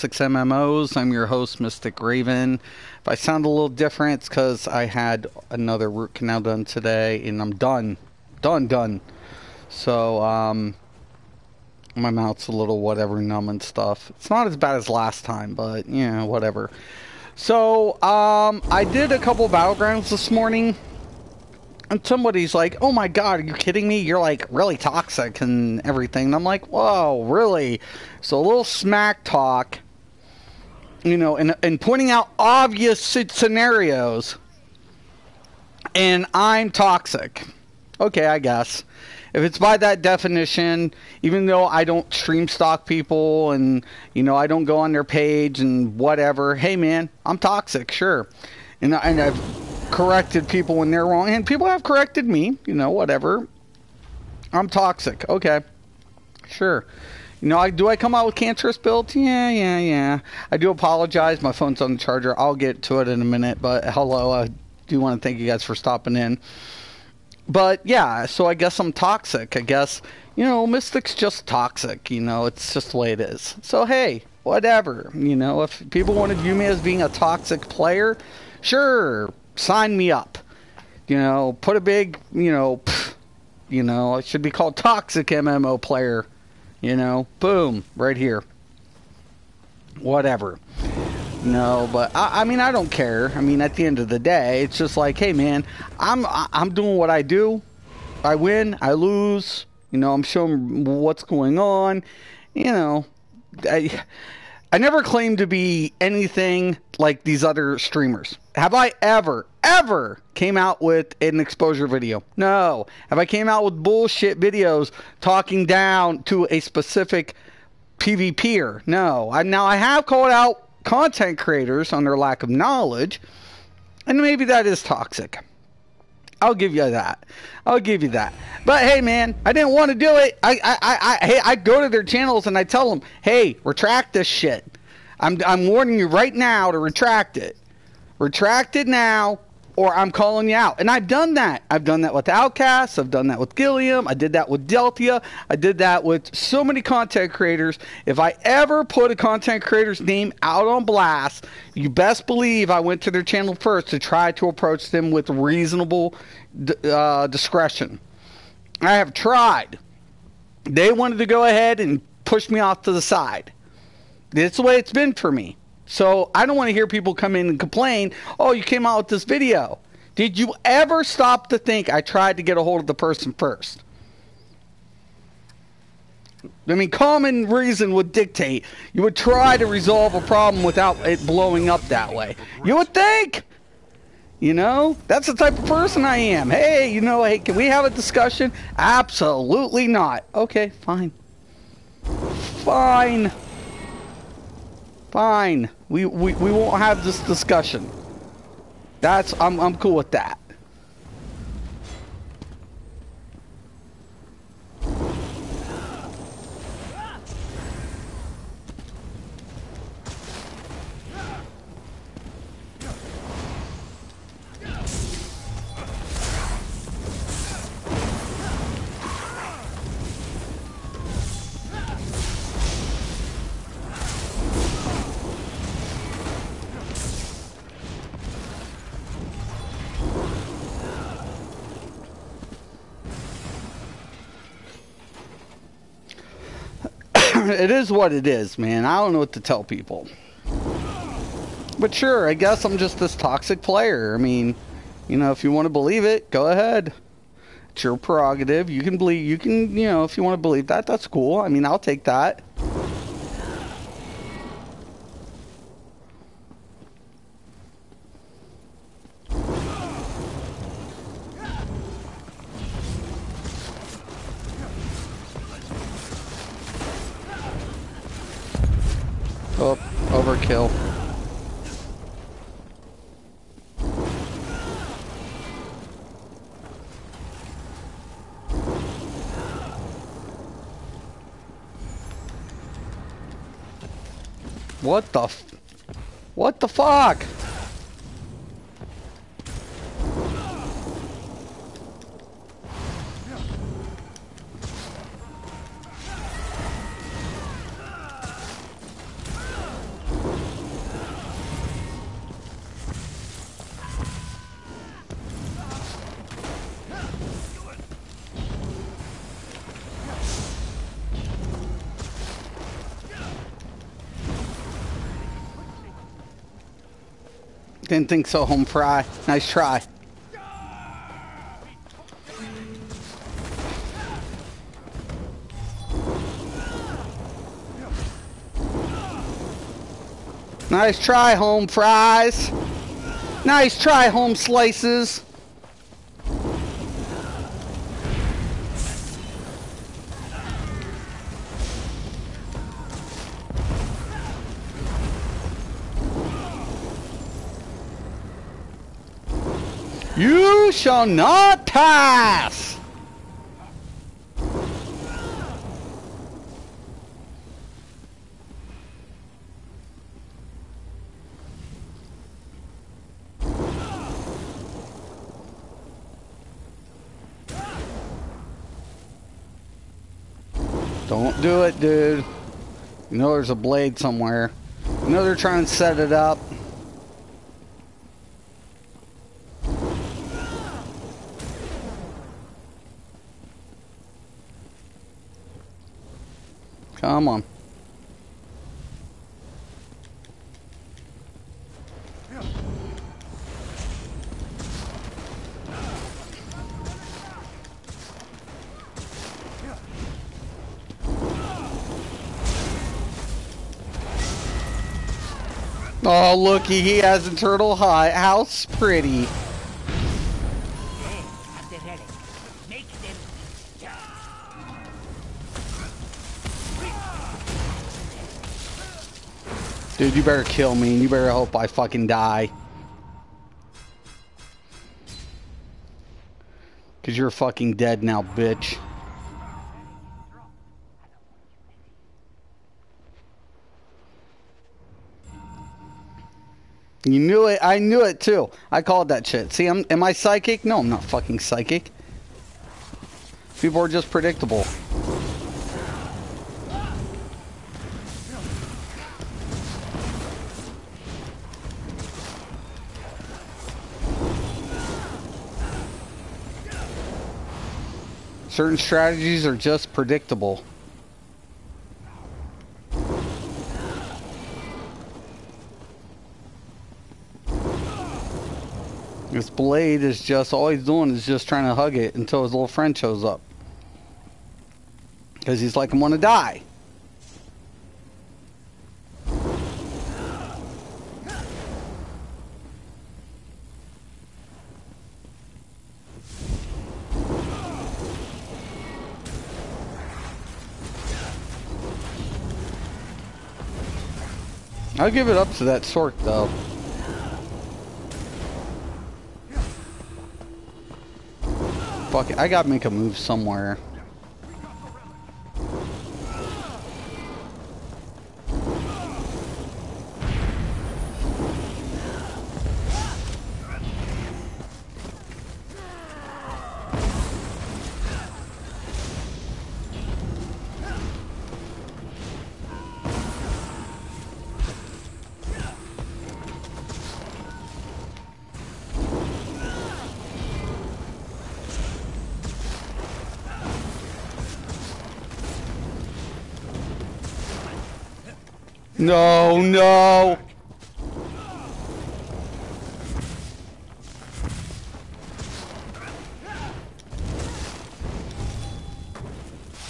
Toxic MMOs. I'm your host, Mysticraven. If I sound a little different, it's because I had another root canal done today, and I'm done. Done. So, my mouth's a little whatever, numb and stuff. It's not as bad as last time, but, yeah, whatever. So, I did a couple battlegrounds this morning. And somebody's like, oh my god, are you kidding me? You're like really toxic and everything. And I'm like, whoa, really? So a little smack talk, you know, and pointing out obvious scenarios. And I'm toxic. Okay, I guess. If it's by that definition, even though I don't stream stalk people and, you know, I don't go on their page and whatever, hey man, I'm toxic, sure. And I've corrected people when they're wrong, and people have corrected me, you know, whatever. I'm toxic. Okay, sure. You know, do I come out with cancerous builds? Yeah. I do apologize. My phone's on the charger. I'll get to it in a minute, but hello. I do want to thank you guys for stopping in. But yeah, so I guess I'm toxic. I guess, you know, Mystic's just toxic. You know, it's just the way it is. So hey, whatever. You know, if people want to view me as being a toxic player, sure. Sign me up. You know, put a big, it should be called Toxic MMO Player. You know, boom, right here. Whatever. No, but I mean, I don't care. I mean, at the end of the day, it's just like, hey, man, I'm doing what I do. I win, I lose. You know, I'm showing what's going on. You know, I never claimed to be anything like these other streamers. Have I ever came out with an exposure video? No. Have I came out with bullshit videos talking down to a specific PvPer? No. I have called out content creators on their lack of knowledge, and maybe that is toxic. I'll give you that. But hey, man, I didn't want to do it. I go to their channels and I tell them, hey, retract this shit. I'm warning you right now to retract it. Retract it now, or I'm calling you out. And I've done that. I've done that with Outcasts. I've done that with Gilliam. I did that with Deltia. I did that with so many content creators. If I ever put a content creator's name out on blast, you best believe I went to their channel first to try to approach them with reasonable discretion. I have tried. They wanted to go ahead and push me off to the side. It's the way it's been for me. So I don't want to hear people come in and complain, oh, you came out with this video. Did you ever stop to think I tried to get a hold of the person first? I mean, common reason would dictate you would try to resolve a problem without it blowing up that way. You would think. You know, that's the type of person I am. Hey, hey, can we have a discussion? Absolutely not. Okay, fine. We won't have this discussion. I'm cool with that. It is what it is, man. I don't know what to tell people. But sure, I guess I'm just this toxic player. I mean, you know, if you want to believe it, go ahead. It's your prerogative. You can believe, if you want to believe that, that's cool. I mean, I'll take that. Oh, overkill. What the fuck? Didn't think so, home fry. Nice try. Nice try, home fries. Nice try, home slices. You shall not pass. Don't do it, dude. You know there's a blade somewhere. You know they're trying to set it up. Come on. Oh, looky, he has a turtle hut. How pretty. Dude, you better kill me, and you better hope I fucking die. Because you're fucking dead now, bitch. You knew it. I knew it, too. I called that shit. See, am I psychic? No, I'm not fucking psychic. People are just predictable. Certain strategies are just predictable. This blade is just, all he's doing is just trying to hug it until his little friend shows up. Because he's like, I want to die. I'll give it up to that Sork, though. Fuck it, I gotta make a move somewhere. No, no.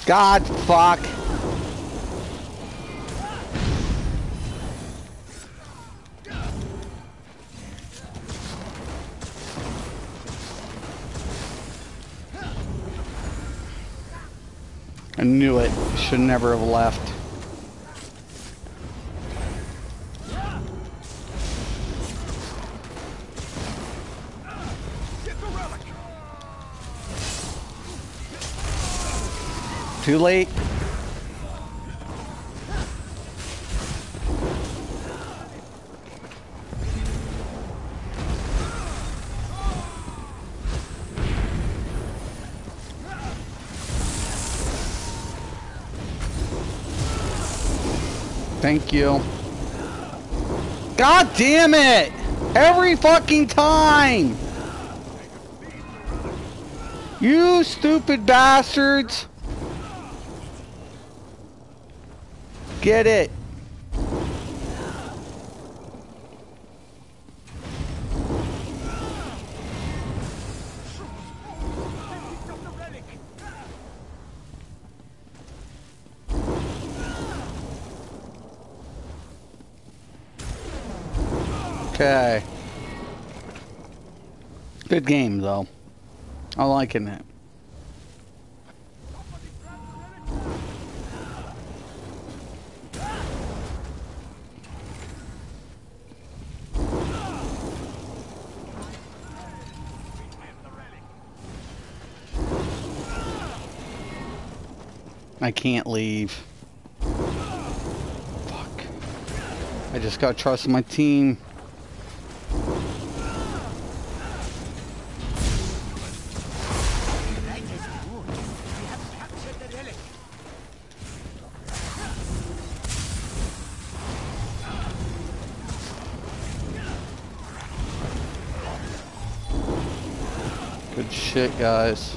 God, fuck. I knew it. Should never have left. Too late. Thank you. God damn it! Every fucking time! You stupid bastards! Get it. Okay. Good game, though. I'm liking it. I can't leave. Fuck. I just gotta trust my team. Good shit, guys.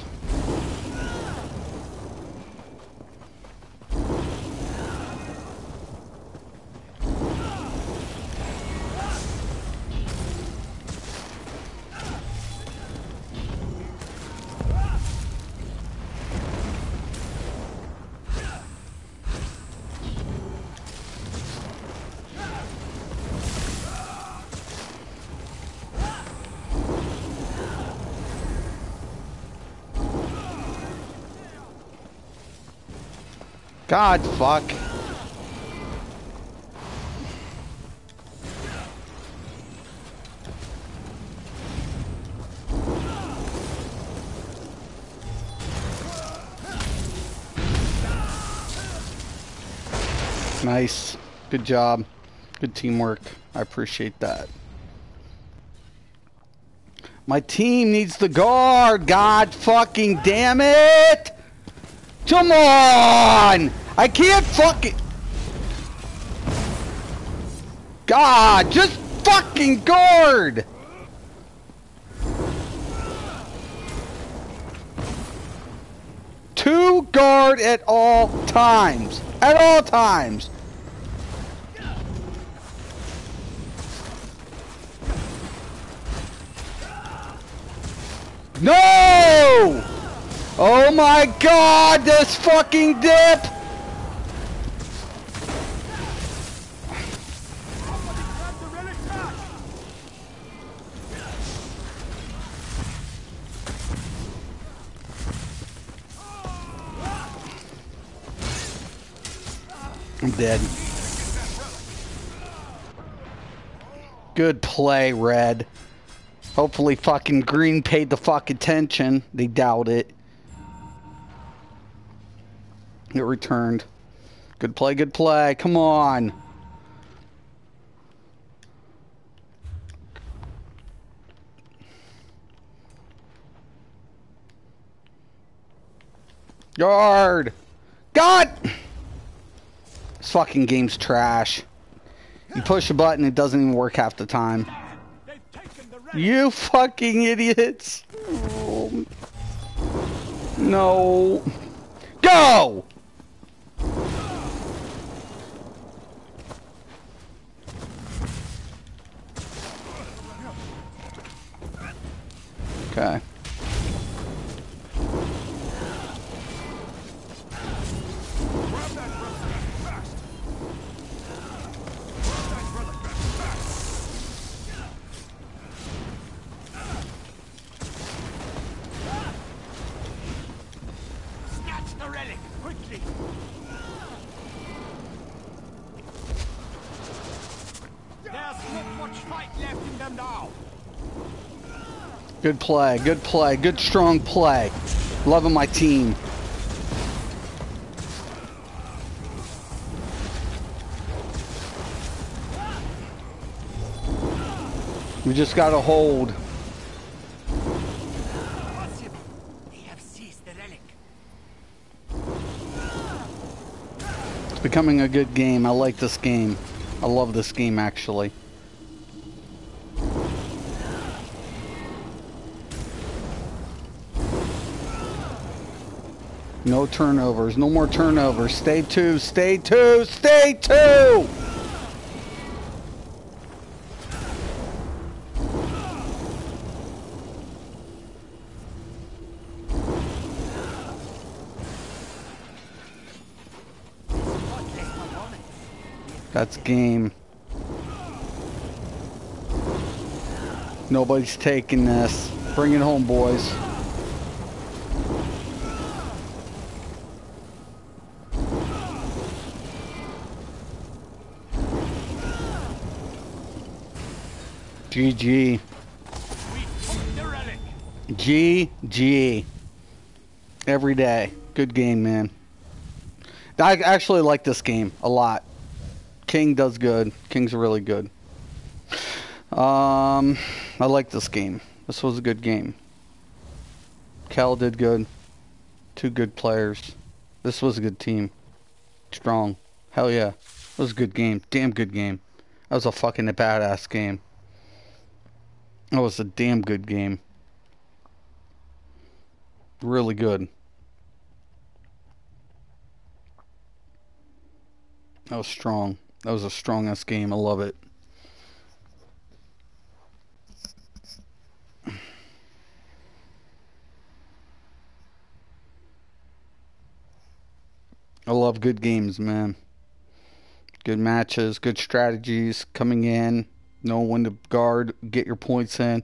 God, fuck. Nice. Good job. Good teamwork. I appreciate that. My team needs the guard. God fucking damn it! Come on! I can't fucking... God, just fucking guard! Two guard at all times. At all times. No! Oh my god, this fucking dip! I'm dead. Good play, Red. Hopefully fucking Green paid the fuck attention. They doubt it. It returned. Good play, good play. Come on. Guard! God! This fucking game's trash. You push a button, it doesn't even work half the time. You fucking idiots! Oh. No. Go! Okay. Good play, good strong play. Loving my team. We just gotta hold. It's becoming a good game. I like this game. I love this game, actually. No turnovers. No more turnovers. Stay two. Stay two. Stay two. That's game. Nobody's taking this. Bring it home, boys. GG. GG. Every day. Good game, man. I actually like this game a lot. King does good. King's really good. I like this game. This was a good game. Cal did good. 2 good players. This was a good team. Strong. Hell yeah. It was a good game. Damn good game. That was a fucking badass game. That was a damn good game. Really good. That was strong. That was a strong-ass game. I love it. I love good games, man. Good matches, good strategies, coming in, knowing when to guard, get your points in.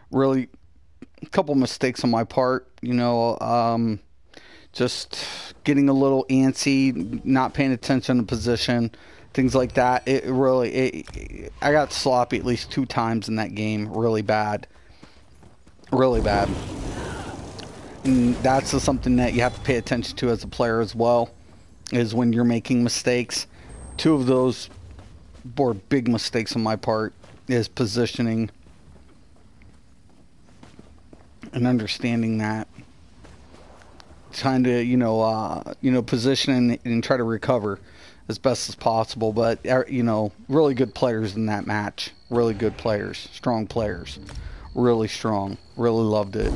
Really, a couple mistakes on my part, you know, just getting a little antsy, not paying attention to position, things like that. I got sloppy at least 2 times in that game, really bad. Really bad. And that's something that you have to pay attention to as a player as well, is when you're making mistakes. 2 of those were big mistakes on my part, is positioning and understanding that. Trying to, position and try to recover as best as possible. But, really good players in that match. Really good players. Strong players. Really strong. Really loved it.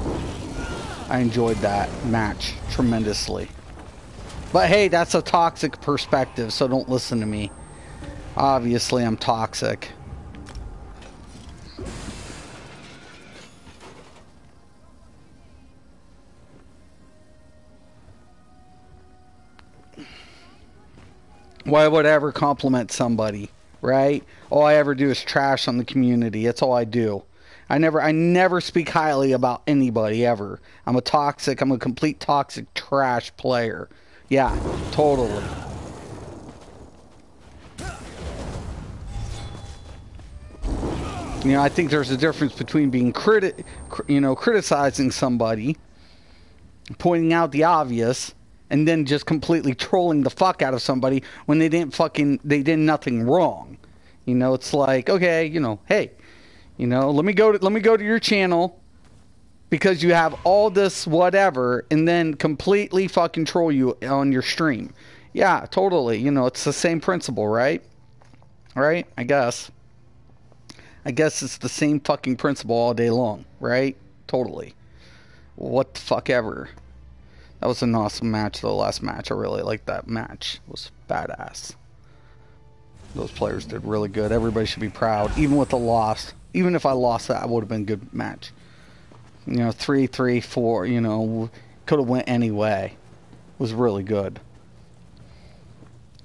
I enjoyed that match tremendously. But hey, that's a toxic perspective, so don't listen to me. Obviously, I'm toxic. Why would I ever compliment somebody, right? All I ever do is trash on the community. That's all I do. I never speak highly about anybody ever. I'm a complete toxic trash player. Yeah, totally. I think there's a difference between being criticizing somebody, pointing out the obvious, and then just completely trolling the fuck out of somebody when they did nothing wrong. It's like, okay, hey, let me go to your channel because you have all this whatever, and then completely fucking troll you on your stream. Yeah, totally. It's the same principle, right? Right? I guess it's the same fucking principle all day long, right? Totally. What the fuck ever. That was an awesome match, the last match. I really liked that match. It was badass. Those players did really good. Everybody should be proud, even with the loss. Even if I lost that, it would have been a good match. 3-3, 4, could have went any way. It was really good.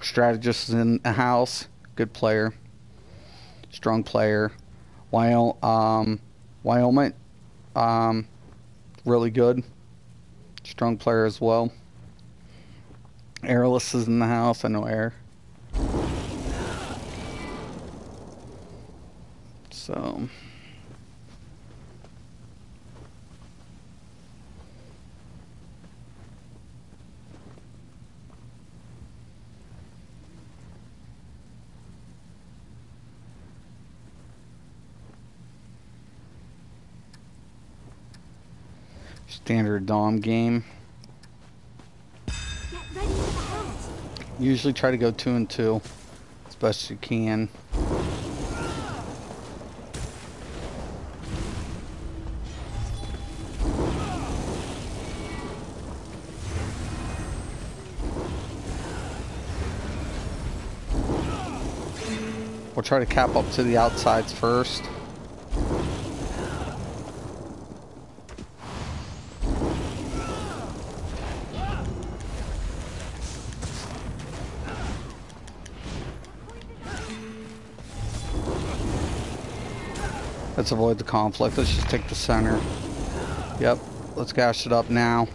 Strategist is in the house. Good player. Strong player. Wyoming, really good. Strong player as well. Airless is in the house. I know Air. So... Standard Dom game. Usually try to go 2-2 as best you can. We'll try to cap up to the outsides first. Let's avoid the conflict. Let's just take the center. Yep. Let's gash it up now.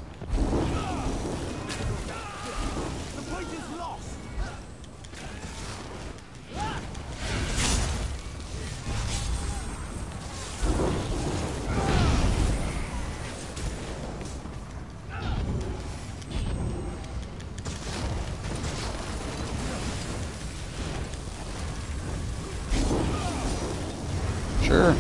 Sure.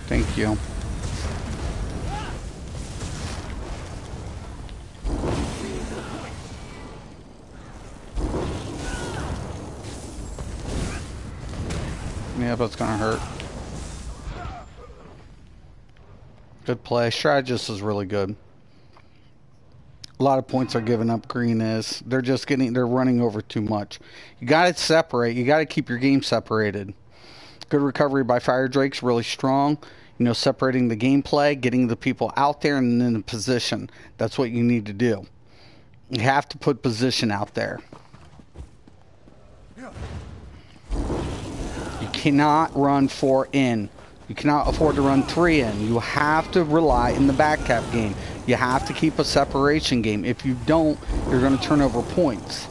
Thank you. Yeah, but it's gonna hurt. Good play. Strategist is really good. A lot of points are giving up. Green is. They're running over too much. You gotta separate. You gotta keep your game separated. Good recovery by Fire Drake's really strong. You know, separating the gameplay, getting the people out there and in the position. That's what you need to do. You have to put position out there. You cannot run 4 in. You cannot afford to run 3 in. You have to rely in the back cap game. You have to keep a separation game. If you don't, you're going to turn over points.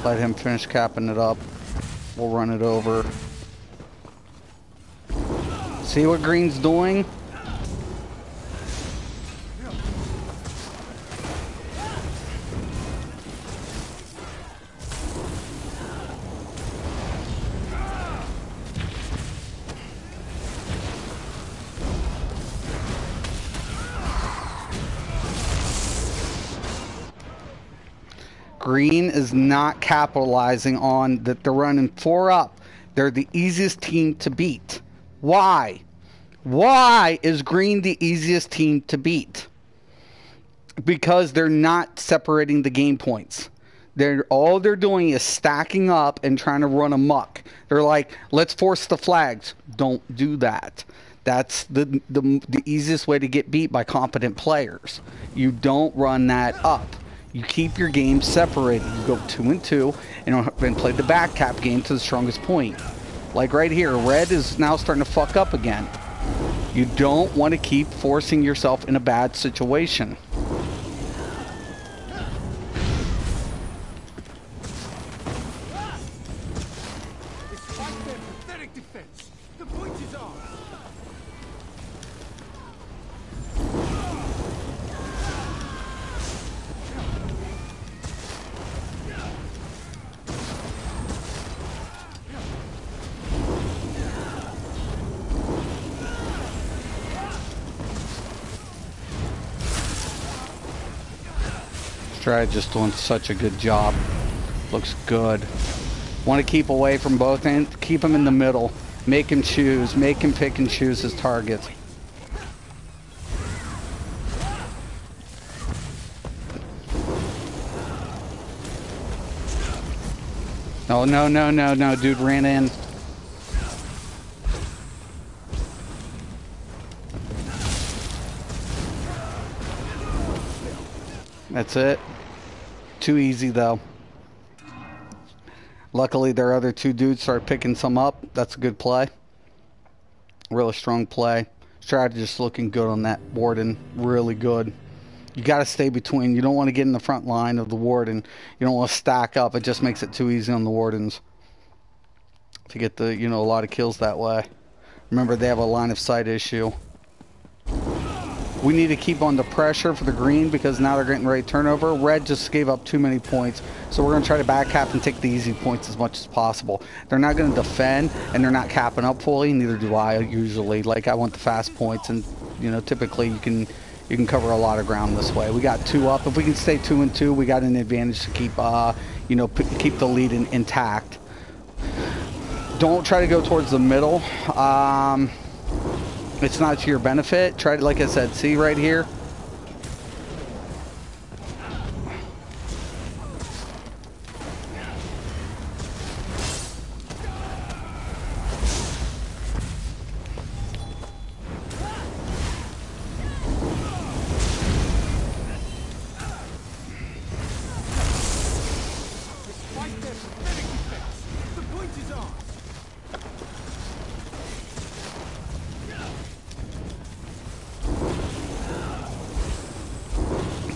Let him finish capping it up. We'll run it over. See what green's doing? Green is not capitalizing on that. They're running 4 up. They're the easiest team to beat. Why? Why is green the easiest team to beat? Because they're not separating the game points. All they're doing is stacking up and trying to run amok. They're like, let's force the flags. Don't do that. That's the easiest way to get beat by competent players. You don't run that up. You keep your game separated. You go 2 and 2 and play the back cap game to the strongest point. Like right here, red is now starting to fuck up again. You don't want to keep forcing yourself in a bad situation. Despite their pathetic defense, the point is ours. Strategist doing such a good job. Looks good. Want to keep away from both ends. Keep him in the middle. Make him choose. Make him pick and choose his targets. Oh, no, no, no, no. Dude ran in. That's it. Too easy, though. Luckily, their other 2 dudes started picking some up. That's a good play. Really strong play. Strategist looking good on that warden. Really good. You got to stay between. You don't want to get in the front line of the warden. You don't want to stack up. It just makes it too easy on the wardens to get the, a lot of kills that way. Remember, they have a line of sight issue. We need to keep on the pressure for the green because now they're getting ready to turnover. Red just gave up too many points, so we're going to try to back cap and take the easy points as much as possible. They're not going to defend, and they're not capping up fully. Neither do I usually. Like, I want the fast points, and you know, typically you can cover a lot of ground this way. We got 2 up. If we can stay 2 and 2, we got an advantage to keep you know, keep the lead intact. Don't try to go towards the middle. It's not to your benefit. Try to, like I said, see right here.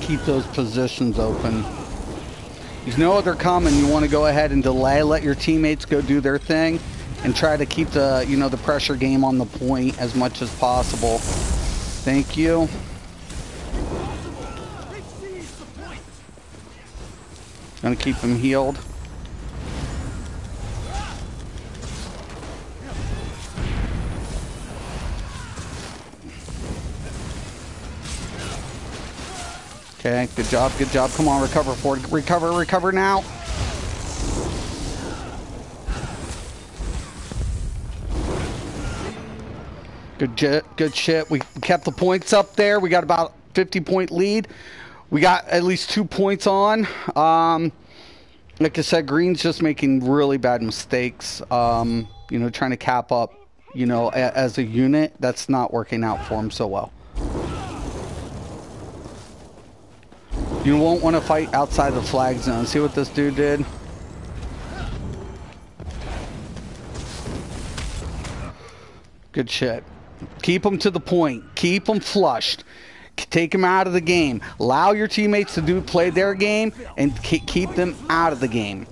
Keep those positions open. You know they're coming. You want to go ahead and delay. Let your teammates go do their thing, and try to keep the, you know, the pressure game on the point as much as possible. Thank you. Gonna keep him healed. Okay, good job, good job. Come on, recover, Ford. Recover, recover now. Good shit. We kept the points up there. We got about 50-point lead. We got at least 2 points on. Like I said, green's just making really bad mistakes. You know, trying to cap up, you know, as a unit. That's not working out for him so well. You won't want to fight outside the flag zone. See what this dude did? Good shit. Keep them to the point. Keep them flushed. Take them out of the game. Allow your teammates to play their game and keep them out of the game.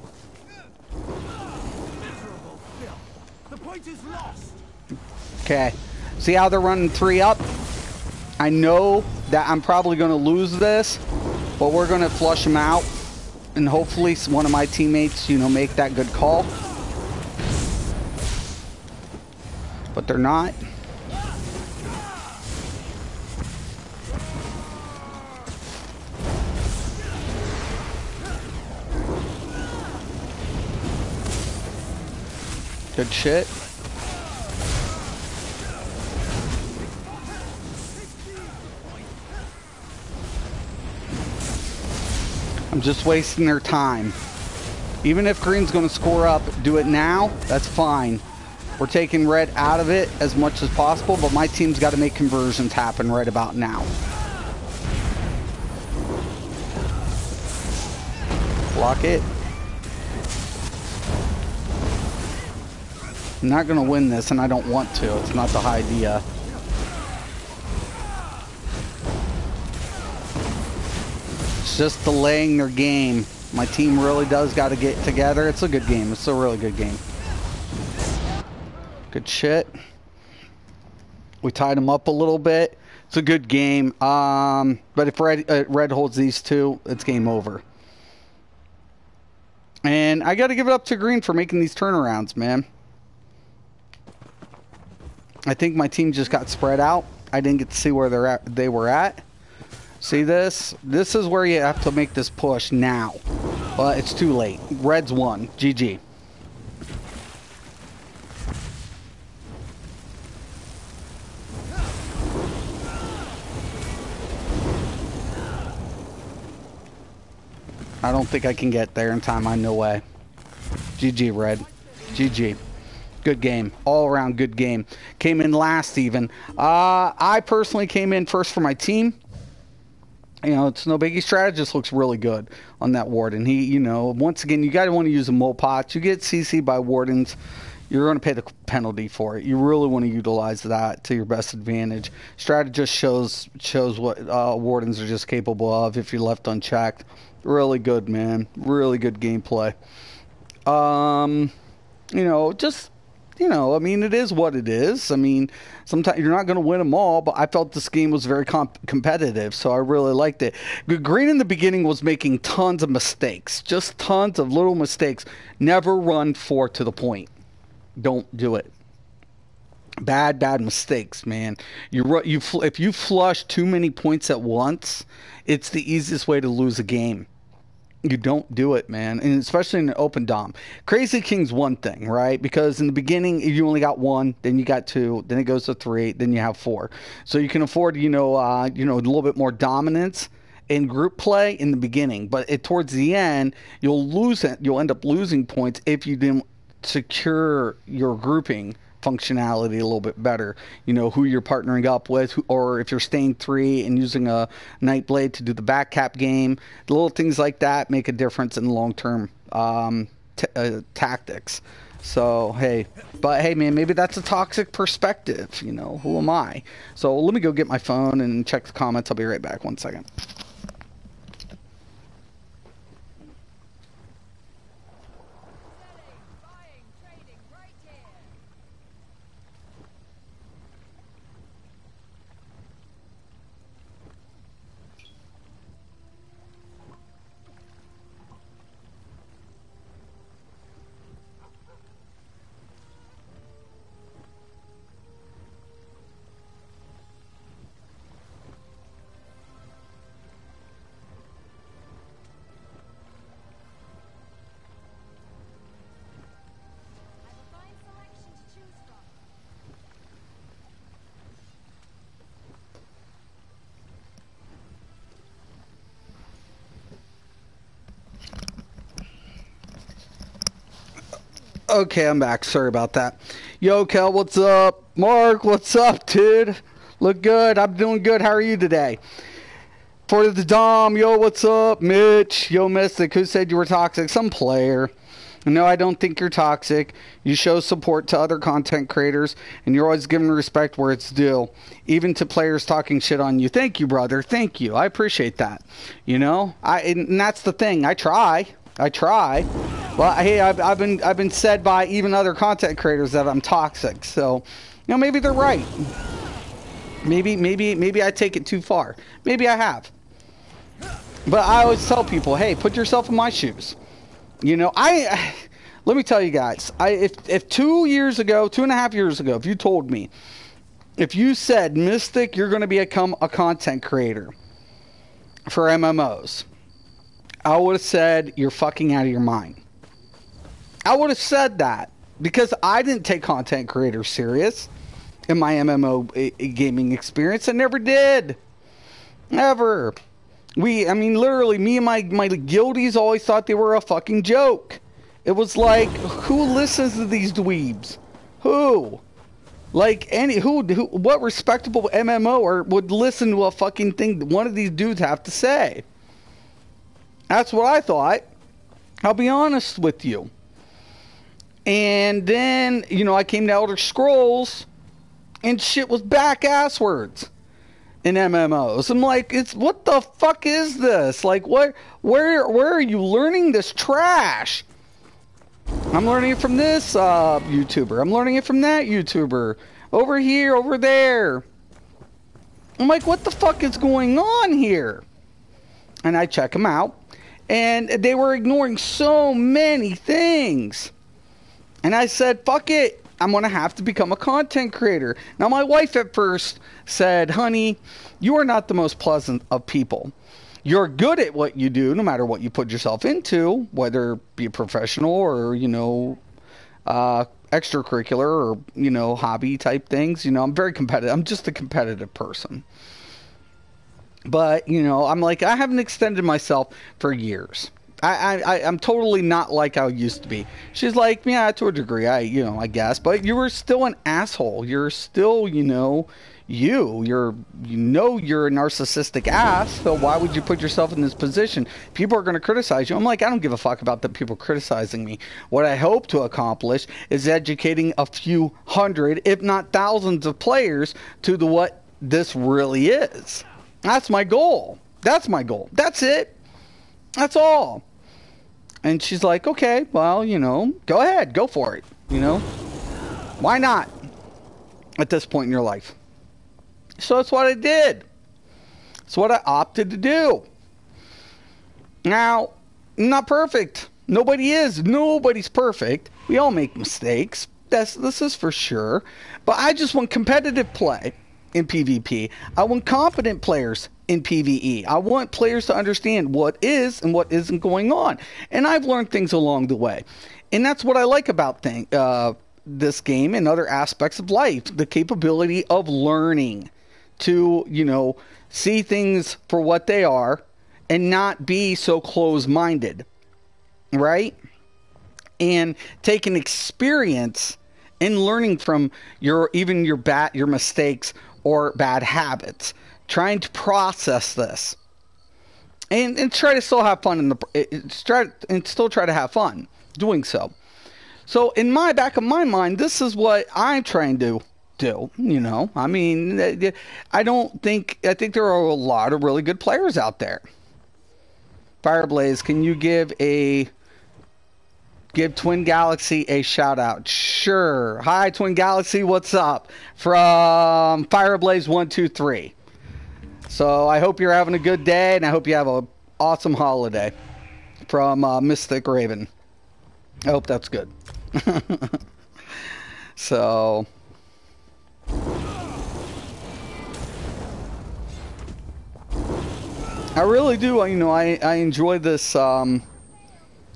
Okay. See how they're running 3 up? I know that I'm probably going to lose this, but we're going to flush them out, and hopefully one of my teammates, you know, make that good call. But they're not. Good shit. I'm just wasting their time. Even if green's going to score up, do it now. That's fine. We're taking red out of it as much as possible, but my team's got to make conversions happen right about now. Block it. I'm not going to win this, and I don't want to. It's not the idea. It's just delaying their game. My team really does got to get together. It's a good game. It's a really good game. Good shit. We tied them up a little bit. It's a good game. But if red holds these 2, it's game over. And I got to give it up to green for making these turnarounds, man. I think my team just got spread out. I didn't get to see where they were at. See this? This is where you have to make this push now. But it's too late. Red's won. GG. I don't think I can get there in time. No way. GG, Red. GG. Good game. All around good game. Came in last even. I personally came in first for my team. You know, it's no biggie. Strategist looks really good on that warden. He, you know, once again, you got to want to use a mole pot. You get CC by wardens, you're going to pay the penalty for it. You really want to utilize that to your best advantage. Strategist shows what wardens are just capable of if you're left unchecked. Really good, man. Really good gameplay. You know, just you know, I mean, it is what it is. I mean, sometimes you're not going to win them all, but I felt this game was very competitive, so I really liked it. Green in the beginning was making tons of mistakes, just tons of little mistakes. Never run 4 to the point. Don't do it. Bad mistakes, man. If you flush too many points at once, it's the easiest way to lose a game. You don't do it, man, and especially in an open dom. Crazy King's one thing, right? Because in the beginning you only got 1, then you got 2, then it goes to 3, then you have 4. So you can afford, a little bit more dominance in group play in the beginning, but towards the end you'll lose it. You'll end up losing points if you didn't secure your grouping functionality a little bit better, who you're partnering up with, or if you're staying 3 and using a Nightblade to do the back cap game. The little things like that make a difference in long-term tactics. So hey, man, maybe that's a toxic perspective. Who am I? So let me go get my phone and check the comments. I'll be right back. 1 second. Okay, I'm back. Sorry about that. Yo, Kel, what's up? Mark, what's up, dude? Look good. I'm doing good. How are you today? For the Dom, yo, what's up? Mitch, yo, Mystic, who said you were toxic? Some player. No, I don't think you're toxic. You show support to other content creators, and you're always giving respect where it's due, even to players talking shit on you. Thank you, brother. Thank you. I appreciate that. And that's the thing. I try. Well, hey, I've been said by even other content creators that I'm toxic. So, maybe they're right. Maybe I take it too far. Maybe I have. But I always tell people, hey, put yourself in my shoes. Let me tell you guys, if 2 years ago, 2.5 years ago, if you told me, if you said, Mystic, you're going to become a content creator for MMOs, I would have said, you're fucking out of your mind. I would have said that because I didn't take content creators serious in my MMO gaming experience. I never did. Never. Literally, me and my guildies always thought they were a fucking joke. It was like, who listens to these dweebs? Who? Like, what respectable MMOer would listen to a fucking thing that one of these dudes have to say? That's what I thought. I'll be honest with you. And then, I came to Elder Scrolls, and shit was back-ass words in MMOs. I'm like, what the fuck is this? Like, where are you learning this trash? I'm learning it from this YouTuber. I'm learning it from that YouTuber. Over here, over there. I'm like, what the fuck is going on here? And I check them out. And they were ignoring so many things. And I said, fuck it. I'm going to have to become a content creator. Now, my wife at first said, honey, you are not the most pleasant of people. You're good at what you do, no matter what you put yourself into, whether it be professional or, extracurricular or, hobby type things. I'm very competitive. I'm just a competitive person. But, I'm like, I haven't extended myself for years. I'm totally not like I used to be. She's like, yeah, to a degree, I guess. But you were still an asshole. You're still, you're a narcissistic ass. So why would you put yourself in this position? People are going to criticize you. I'm like, I don't give a fuck about the people criticizing me. What I hope to accomplish is educating a few hundred, if not thousands of players to what this really is. That's my goal. That's it. That's all. And she's like, okay, well, go ahead, go for it, Why not at this point in your life? So that's what I did. It's what I opted to do. Now, I'm not perfect. Nobody is. Nobody's perfect. We all make mistakes. This is for sure. But I just want competitive play in PvP. I want competent players in PvE. I want players to understand what is and what isn't going on. And I've learned things along the way. And that's what I like about this game and other aspects of life. The capability of learning to, see things for what they are and not be so closed-minded, right? And take an experience in learning from your mistakes or bad habits, trying to process this, and try to still have fun still try to have fun doing so. So in my back of my mind, this is what I'm trying to do. I mean, I think there are a lot of really good players out there. Fireblaze, can you give Twin Galaxy a shout out? Sure. Hi, Twin Galaxy. What's up? From Fireblaze 123. So I hope you're having a good day, and I hope you have an awesome holiday from Mysticraven. I hope that's good. So I really do. I enjoy this. Type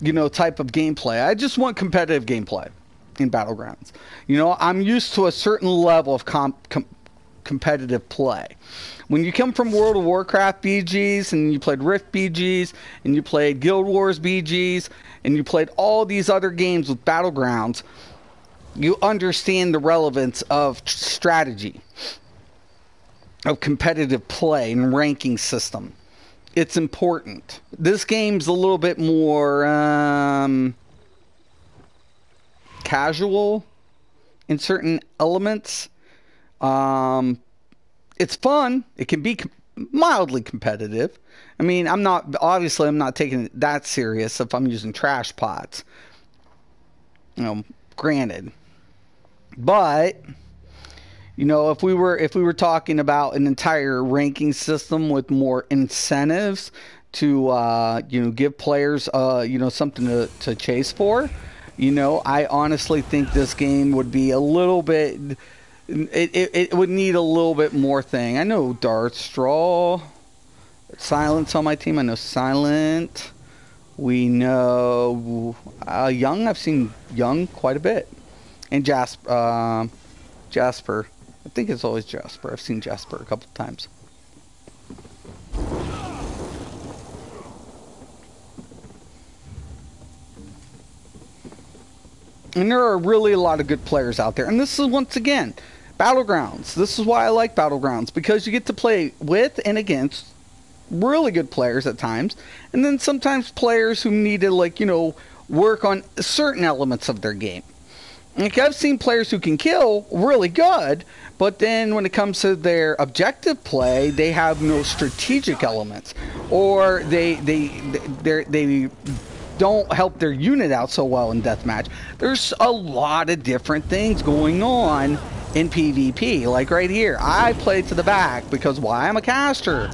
of gameplay. I just want competitive gameplay in Battlegrounds. I'm used to a certain level of competitive play. When you come from World of Warcraft BGs, and you played Rift BGs, and you played Guild Wars BGs, and you played all these other games with Battlegrounds, you understand the relevance of strategy, of competitive play and ranking system. It's important. This game's a little bit more casual in certain elements. It's fun. It can be mildly competitive. I mean, I'm not taking it that serious if I'm using trash pots. Granted. But if we were talking about an entire ranking system with more incentives to give players something to chase for, I honestly think this game would be a little bit. It would need a little bit more thing. I know Darkstraw, Silence on my team. I know Silent. We know Young. I've seen Young quite a bit, and Jasper. I think it's always Jasper. I've seen Jasper a couple times. And there are really a lot of good players out there. And this is, once again, Battlegrounds. This is why I like Battlegrounds, because you get to play with and against really good players at times. And then sometimes players who need to, work on certain elements of their game. I've seen players who can kill really good, but then when it comes to their objective play, they have no strategic elements, or they don't help their unit out so well in deathmatch. There's a lot of different things going on in PvP. Like right here, I play to the back because why? I'm a caster.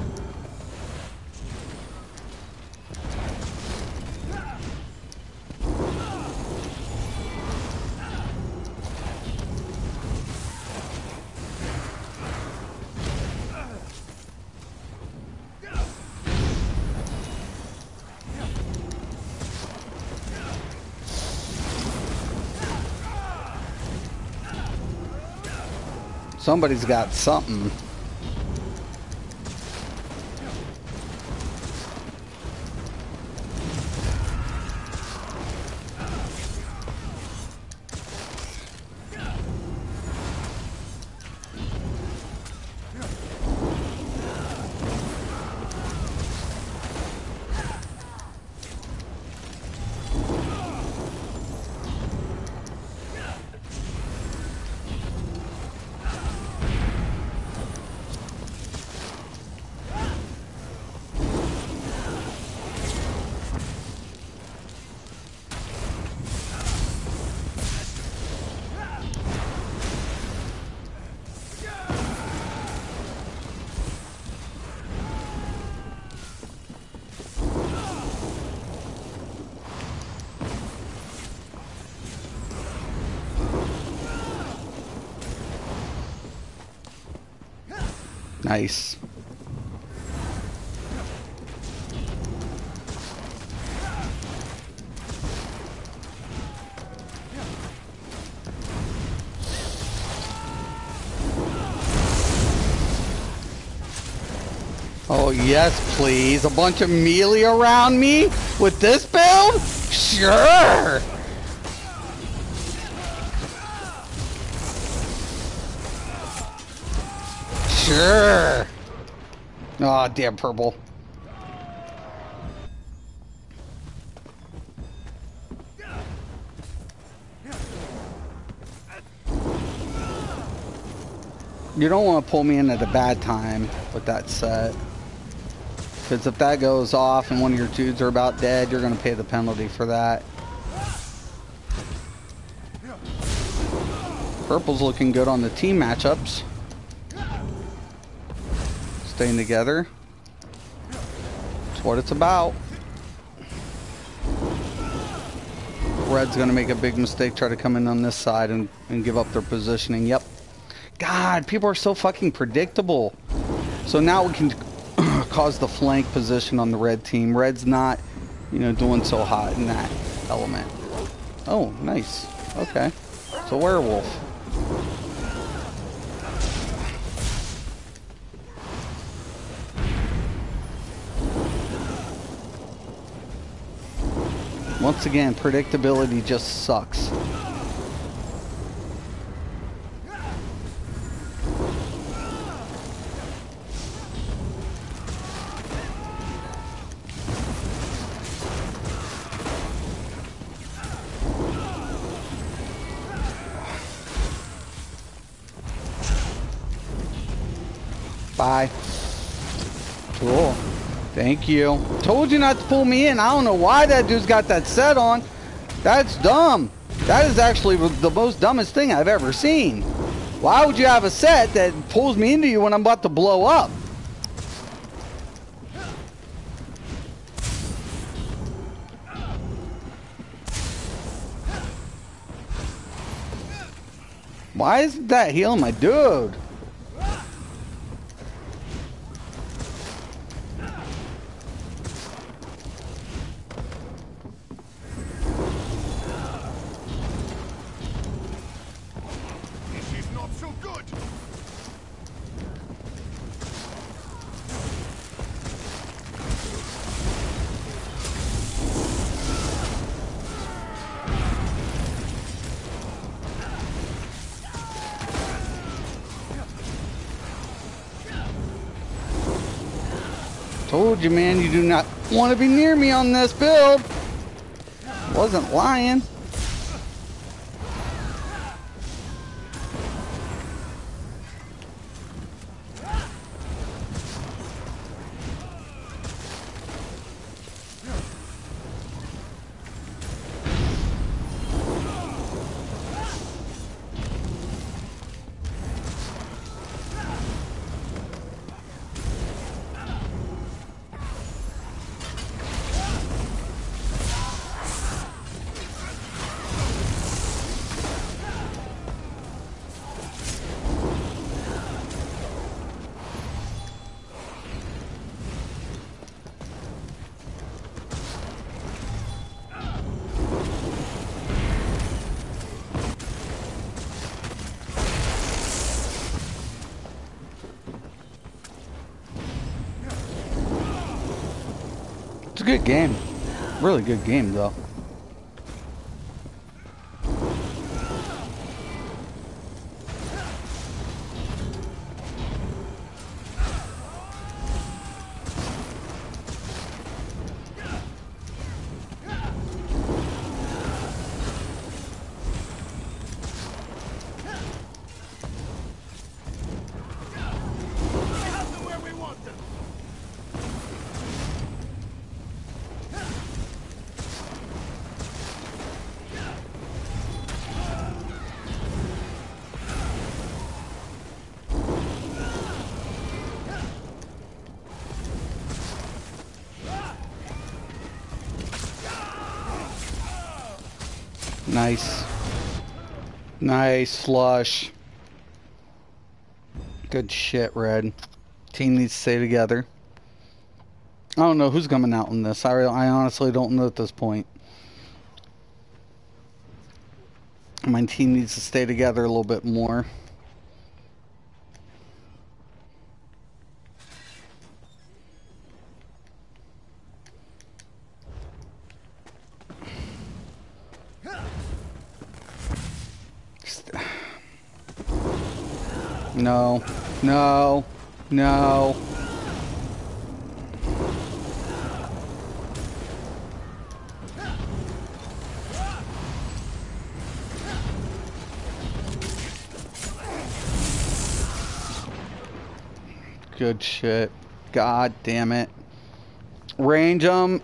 Somebody's got something. Nice. Oh, yes, please. A bunch of melee around me with this build? Sure. Sure. Oh, damn purple. You don't want to pull me in at a bad time with that set. Because if that goes off and one of your dudes are about dead, you're going to pay the penalty for that. Purple's looking good on the team matchups. Staying together. That's what it's about. Red's going to make a big mistake, try to come in on this side and give up their positioning. Yep. God, people are so fucking predictable. So now we can cause the flank position on the red team. Red's not, you know, doing so hot in that element. Oh, nice. Okay. It's a werewolf. Once again, predictability just sucks. Bye. Cool. Thank you. Told you not to pull me in. I don't know why that dude's got that set on. That's dumb. That is actually the most dumbest thing I've ever seen. Why would you have a set that pulls me into you when I'm about to blow up? Why isn't that healing my dude? Told you, man, you do not want to be near me on this build. Wasn't lying. It's a good game. Really good game, though. Nice. Nice flush. Good shit, Red. Team needs to stay together. I don't know who's coming out in this. I honestly don't know at this point. My team needs to stay together a little bit more. No. No. No. Good shit. God damn it. Range them.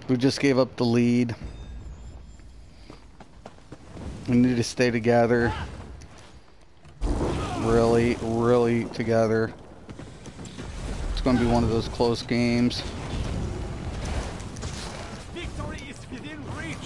We just gave up the lead. We need to stay together. Really, really together. It's going to be one of those close games. Victory is within reach.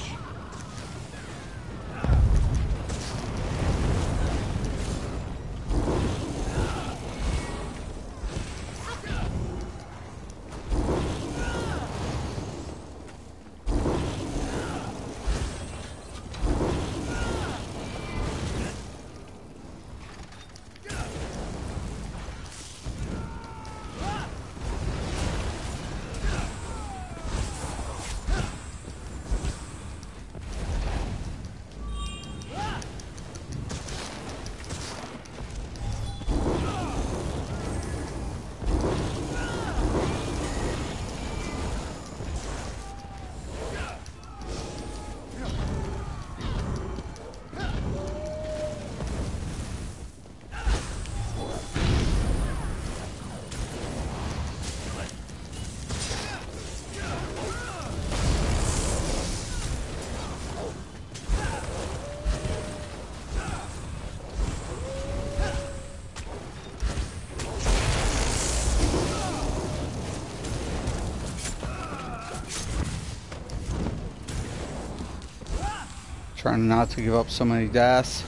Trying not to give up so many deaths.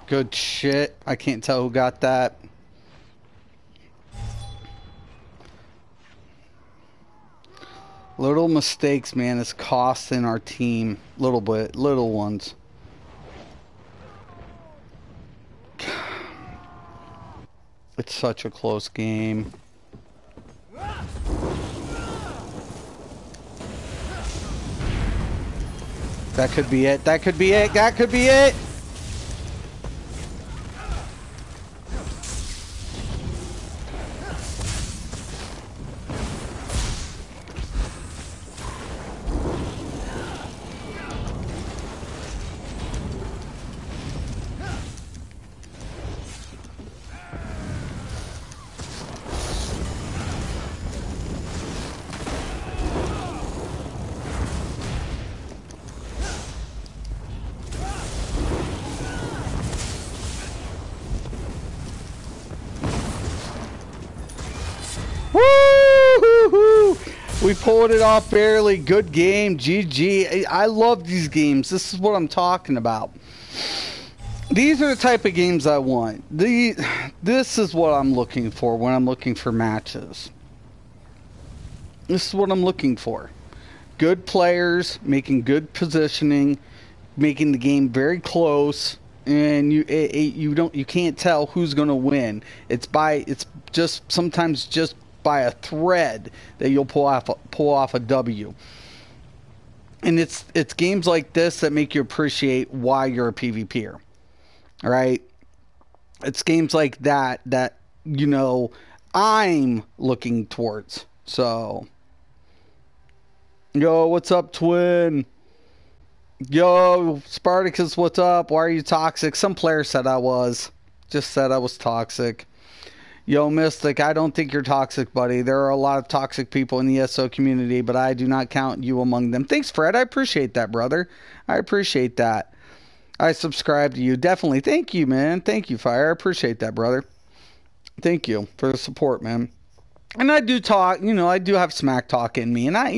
Good shit. I can't tell who got that. Little mistakes, man, is costing our team. Little bit. Little ones. It's such a close game. That could be it. That could be it. That could be it. Woo! We pulled it off barely. Good game. GG. I love these games. This is what I'm talking about. These are the type of games I want. This is what I'm looking for when I'm looking for matches. This is what I'm looking for. Good players, making good positioning, making the game very close, and you can't tell who's going to win. It's just sometimes just by a thread that you'll pull off a W. And it's games like this that make you appreciate why you're a PvPer. All right? It's games like that I'm looking towards. So, yo, what's up, twin? Yo, Spartacus, what's up? Why are you toxic? Some player said I was. Just said I was toxic. Yo, Mystic, I don't think you're toxic, buddy. There are a lot of toxic people in the ESO community, but I do not count you among them. Thanks, Fred. I appreciate that, brother. I appreciate that. I subscribe to you. Definitely. Thank you, man. Thank you, Fire. I appreciate that, brother. Thank you for the support, man. And I do talk, I do have smack talk in me, and I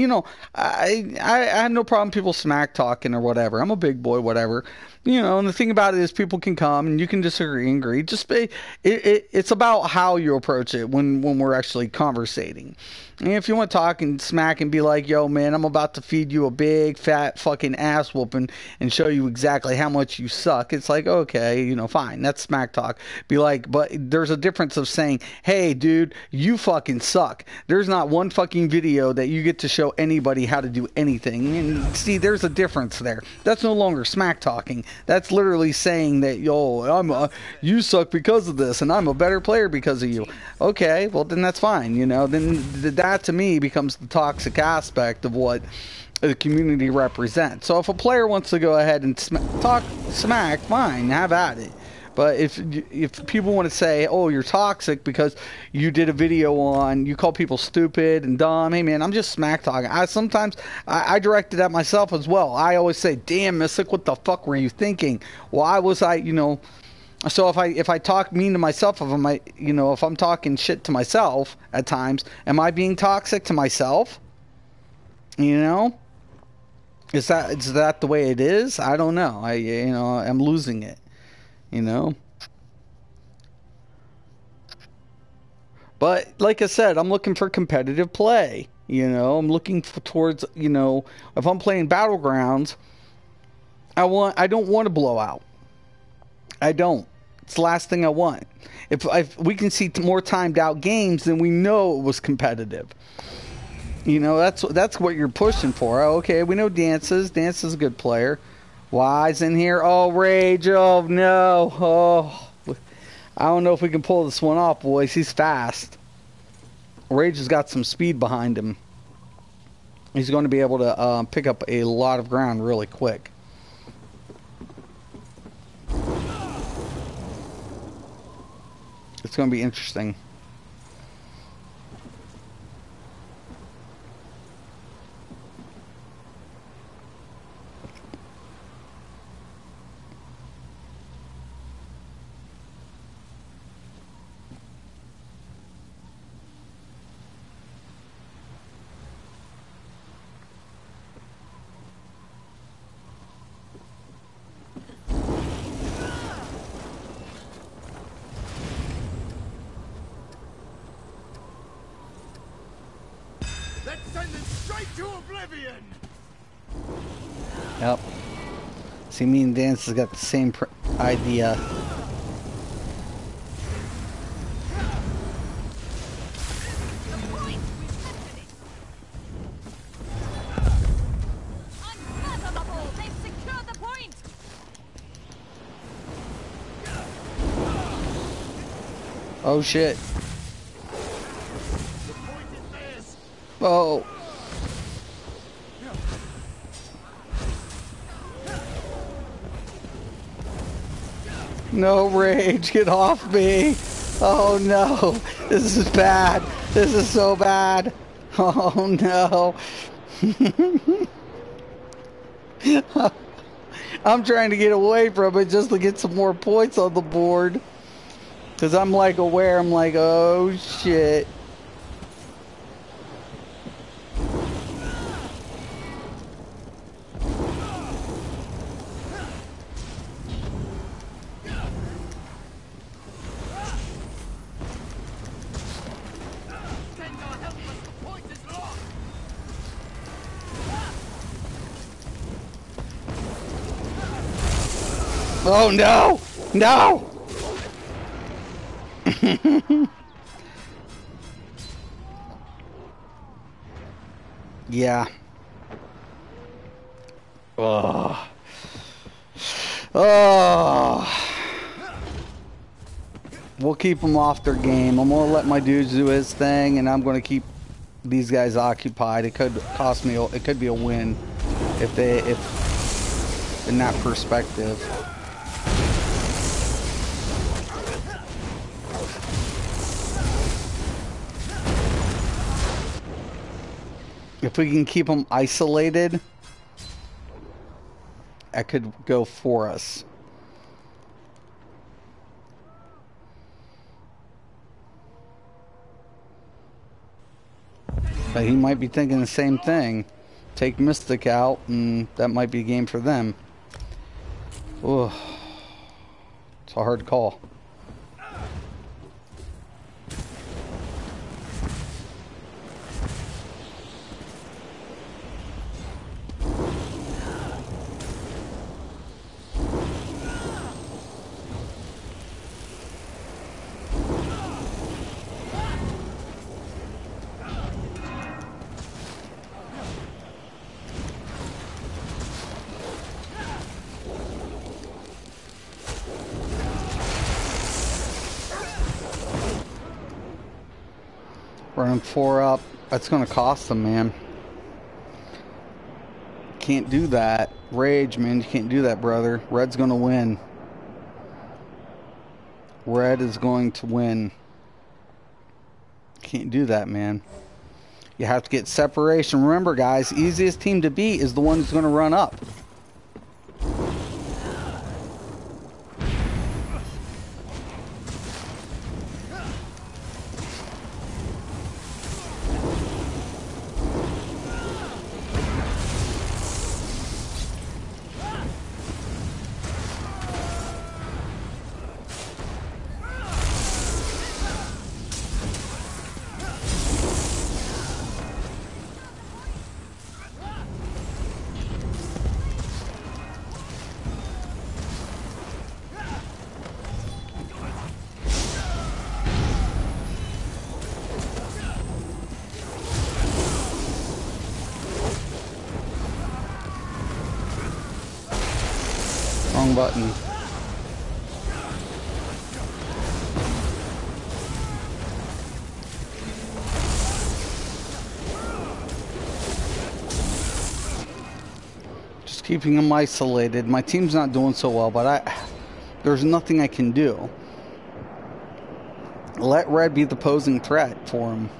have no problem people smack talking or whatever. I'm a big boy, whatever, And the thing about it is, people can come and you can disagree and agree. Just be, it's about how you approach it when we're actually conversating. And if you want to talk and smack and be like, yo, man, I'm about to feed you a big fat fucking ass whooping and show you exactly how much you suck, it's like, okay, fine, that's smack talk. Be like, but there's a difference of saying, hey, dude, you fucking suck. There's not one fucking video that you get to show anybody how to do anything. And see, there's a difference there. That's no longer smack talking. That's literally saying that, yo, you suck because of this, and I'm a better player because of you. Okay, well, then that's fine, Then that to me becomes the toxic aspect of what the community represents. So if a player wants to go ahead and talk smack, fine, have at it. But if people want to say, oh, you're toxic because you did a video on, you call people stupid and dumb, hey, man, I'm just smack talking. Sometimes I direct it at myself as well. I always say, damn, Mystic, what the fuck were you thinking? Why was I, So if I talk mean to myself, if I'm talking shit to myself at times, am I being toxic to myself? Is that the way it is? I don't know. I'm losing it. But like I said, I'm looking for competitive play. I'm looking towards, if I'm playing Battlegrounds, I don't want to blow out. I don't. It's the last thing I want. If we can see more timed out games, then we know it was competitive. That's what you're pushing for. Oh, okay, we know Dance's. Dance is a good player. Wise in here. Oh, Rage. Oh, no. Oh, I don't know if we can pull this one off, boys. He's fast. Rage has got some speed behind him. He's going to be able to pick up a lot of ground really quick. It's going to be interesting. Let's send them straight to oblivion! Yep. See, me and Dance has got the same idea. Oh shit. Oh. No, Rage, get off me. Oh no. This is bad. This is so bad. Oh no. I'm trying to get away from it just to get some more points on the board. Because I'm like aware, I'm like, oh shit. Oh no! No! Yeah. Oh. Oh. We'll keep them off their game. I'm gonna let my dudes do his thing, and I'm gonna keep these guys occupied. It could cost me. It could be a win if in that perspective. If we can keep them isolated, that could go for us. But he might be thinking the same thing. Take Mystic out, and that might be a game for them. Ugh. It's a hard call. Running 4 up. That's going to cost them, man. Can't do that. Rage, man. You can't do that, brother. Red's going to win. Red is going to win. Can't do that, man. You have to get separation. Remember, guys, easiest team to beat is the one who's going to run up. Wrong button. Just keeping them isolated. My team's not doing so well, but there's nothing I can do. Let Red be the posing threat for him.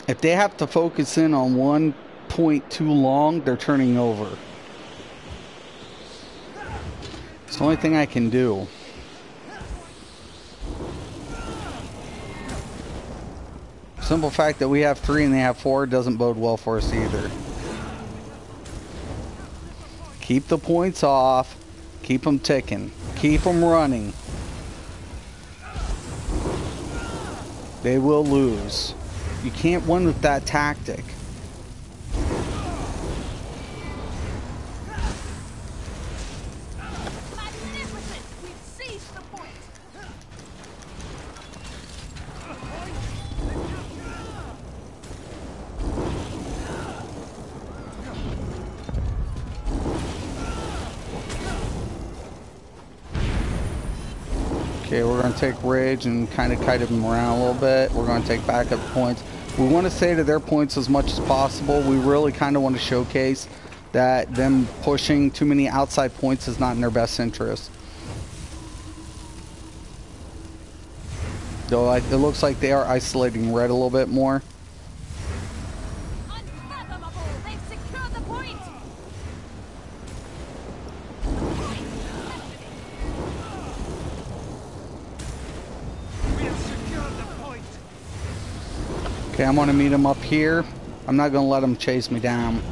If they have to focus in on one point too long, they're turning over. It's the only thing I can do. Simple fact that we have 3 and they have 4 doesn't bode well for us either. Keep the points off. Keep them ticking. Keep them running. They will lose. You can't win with that tactic. Okay, we're going to take Rage and kind of kite them around a little bit. We're going to take backup points. We want to stay to their points as much as possible. We really kind of want to showcase that them pushing too many outside points is not in their best interest. Though it looks like they are isolating Red a little bit more. Okay, I'm going to meet him up here. I'm not going to let him chase me down.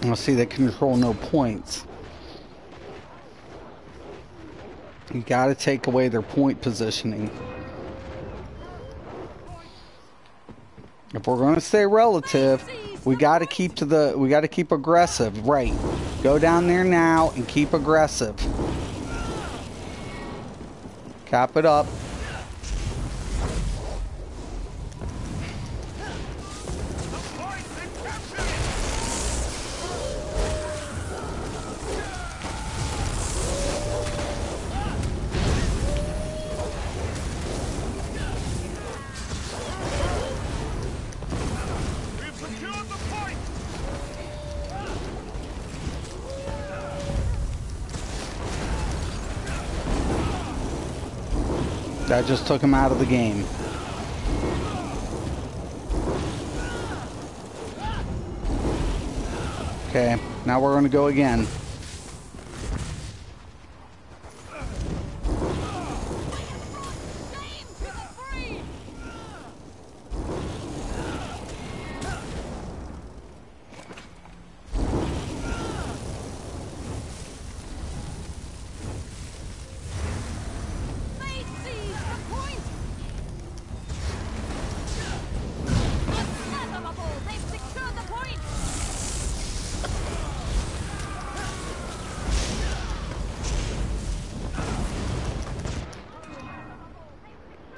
I'll see they control no points. You got to take away their point positioning. If we're going to stay relative, we got to keep to the. We got to keep aggressive, right? Go down there now and keep aggressive. Cap it up. That just took him out of the game. Okay, now we're going to go again.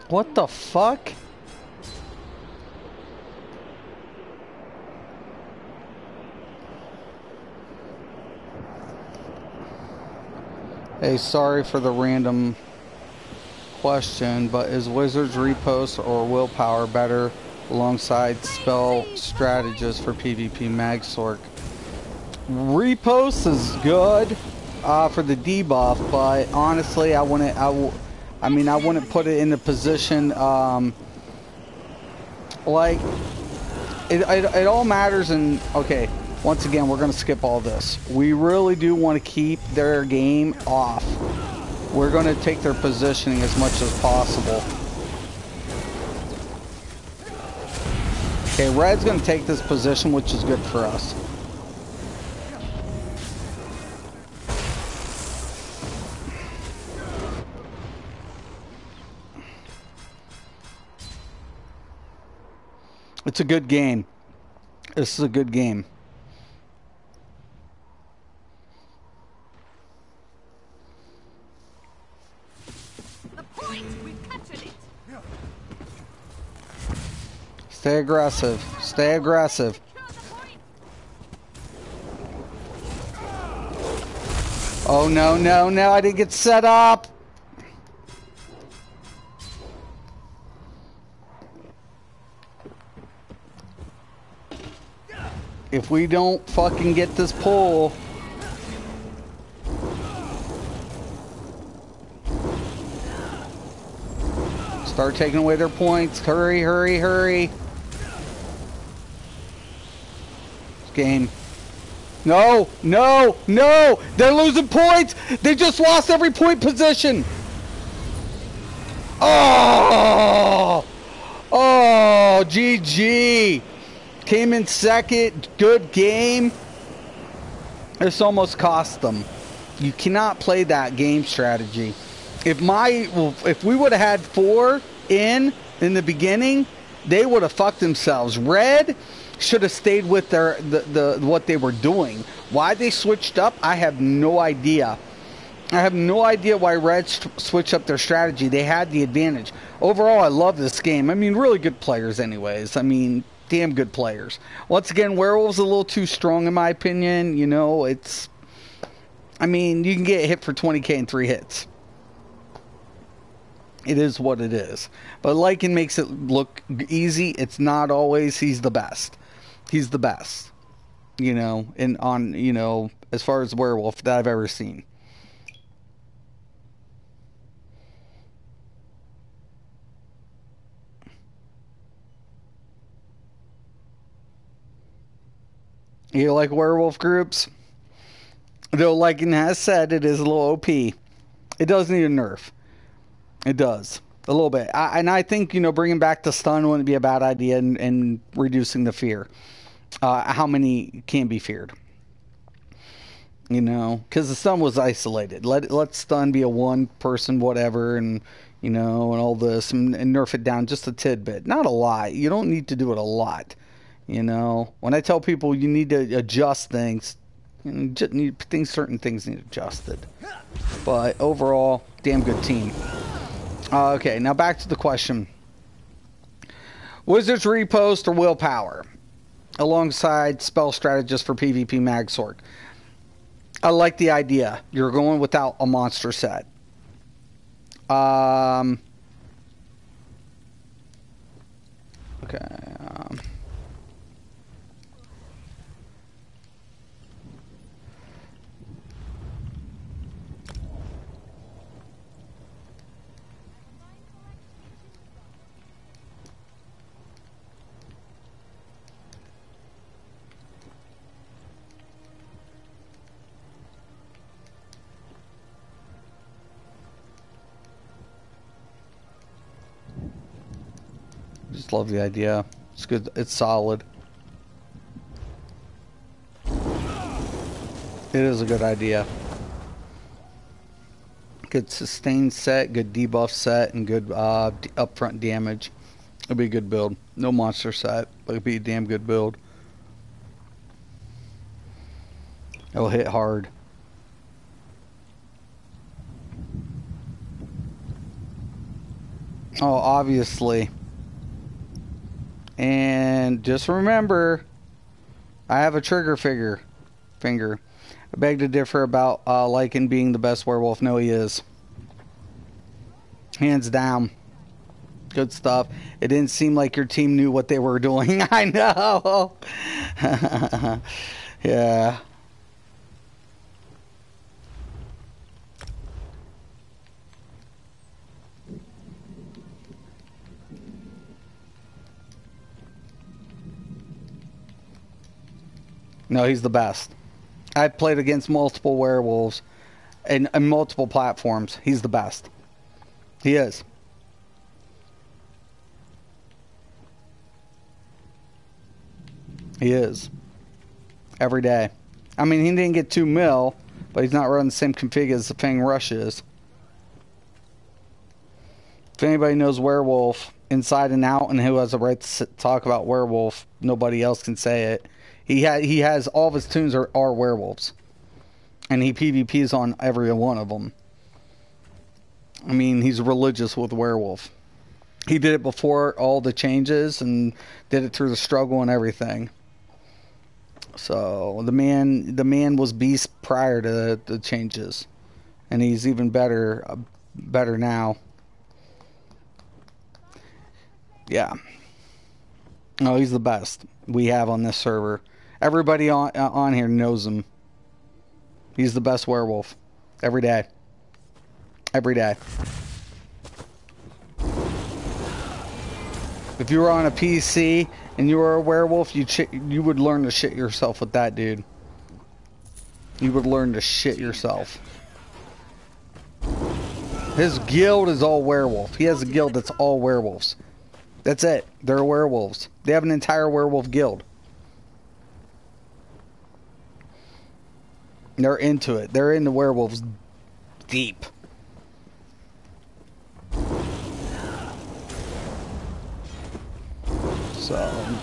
What the fuck? Hey, sorry for the random question, but is Wizard's Repost or Willpower better alongside Spell Strategist for PvP Magsork? Repost is good for the debuff, but honestly, I wouldn't put it in the position, like, it all matters. And okay, once again, we're going to skip all this. We really do want to keep their game off. We're going to take their positioning as much as possible. Okay, Red's going to take this position, which is good for us. It's a good game. This is a good game. The point, we captured it. Stay aggressive. Stay aggressive. Oh no, no, no, I didn't get set up. If we don't fucking get this pull. Start taking away their points. Hurry, hurry, hurry. Game. No, no, no. They're losing points. They just lost every point position. Oh, oh, GG. Came in second. Good game. This almost cost them. You cannot play that game strategy. If we would have had 4 in the beginning, they would have fucked themselves. Red should have stayed with their what they were doing. Why they switched up, I have no idea. I have no idea why Red switched up their strategy. They had the advantage. Overall, I love this game. I mean, really good players anyways. I mean, damn good players. Once again, Werewolf's a little too strong in my opinion. You know, it's... I mean, you can get hit for 20k in 3 hits. It is what it is. But Lycan makes it look easy. It's not always. He's the best. He's the best. You know, as far as Werewolf that I've ever seen. You like werewolf groups? Though, like it has said, it is a little OP. It does need a nerf. It does. A little bit. And I think, bringing back the stun wouldn't be a bad idea, and reducing the fear. How many can be feared? Because the stun was isolated. Let stun be a one person whatever, and all this, and nerf it down just a tidbit. Not a lot. You don't need to do it a lot. When I tell people you need to adjust things, certain things need adjusted. But overall, damn good team. Okay, now back to the question. Wizard's Repost or Willpower? Alongside Spell Strategist for PvP Magsork. I like the idea. You're going without a monster set. Okay. just love the idea. It's good. It's solid. It is a good idea. Good sustain set, good debuff set, and good upfront damage. It'll be a good build. No monster set, but it'll be a damn good build. It'll hit hard. Oh, obviously. And just remember, I have a trigger finger. I beg to differ about Lycan being the best werewolf. No, he is. Hands down. Good stuff. It didn't seem like your team knew what they were doing. I know. Yeah. No, he's the best. I've played against multiple werewolves and multiple platforms. He's the best. He is. He is. Every day. I mean, he didn't get 2 mil, but he's not running the same config as the Fang Rush is. If anybody knows werewolf inside and out and who has a right to talk about werewolf, nobody else can say it. He has all of his tunes are werewolves. And he PvPs on every one of them. I mean, he's religious with werewolf. He did it before all the changes and did it through the struggle and everything. So the man was beast prior to the changes, and he's even better now. Yeah. No, he's the best we have on this server. Everybody on here knows him. He's the best werewolf. Every day. Every day. If you were on a PC and you were a werewolf, you would learn to shit yourself with that dude. You would learn to shit yourself. His guild is all werewolf. He has a guild that's all werewolves. That's it. They're werewolves. They have an entire werewolf guild. They're into it. They're into werewolves deep. So,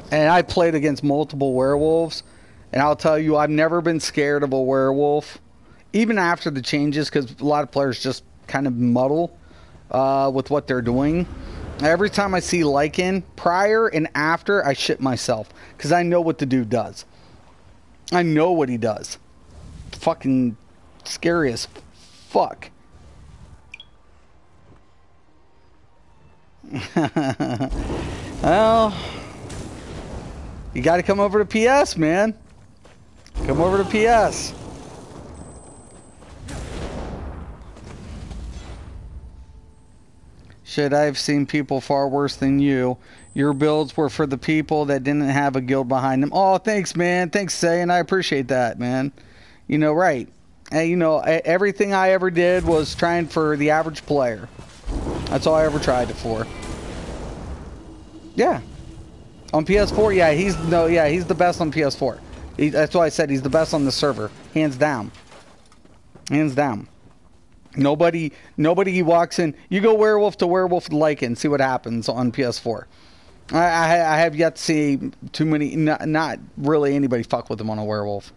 and I played against multiple werewolves, and I'll tell you, I've never been scared of a werewolf, even after the changes, because a lot of players just kind of muddle with what they're doing. Every time I see Lycan, prior and after, I shit myself, because I know what the dude does. I know what he does. Fucking scary as fuck. Well, you got to come over to PS, man. Come over to PS. Shit, I've seen people far worse than you. Your builds were for the people that didn't have a guild behind them. Oh, thanks, man. Thanks, Say, and I appreciate that, man. You know, right. And, you know, everything I ever did was trying for the average player. That's all I ever tried it for. Yeah. On PS4, yeah, he's the best on PS4. That's why I said he's the best on the server. Hands down. Hands down. Nobody walks in. You go werewolf to Lycan, see what happens on PS4. I have yet to see too many, not really anybody fuck with him on a werewolf.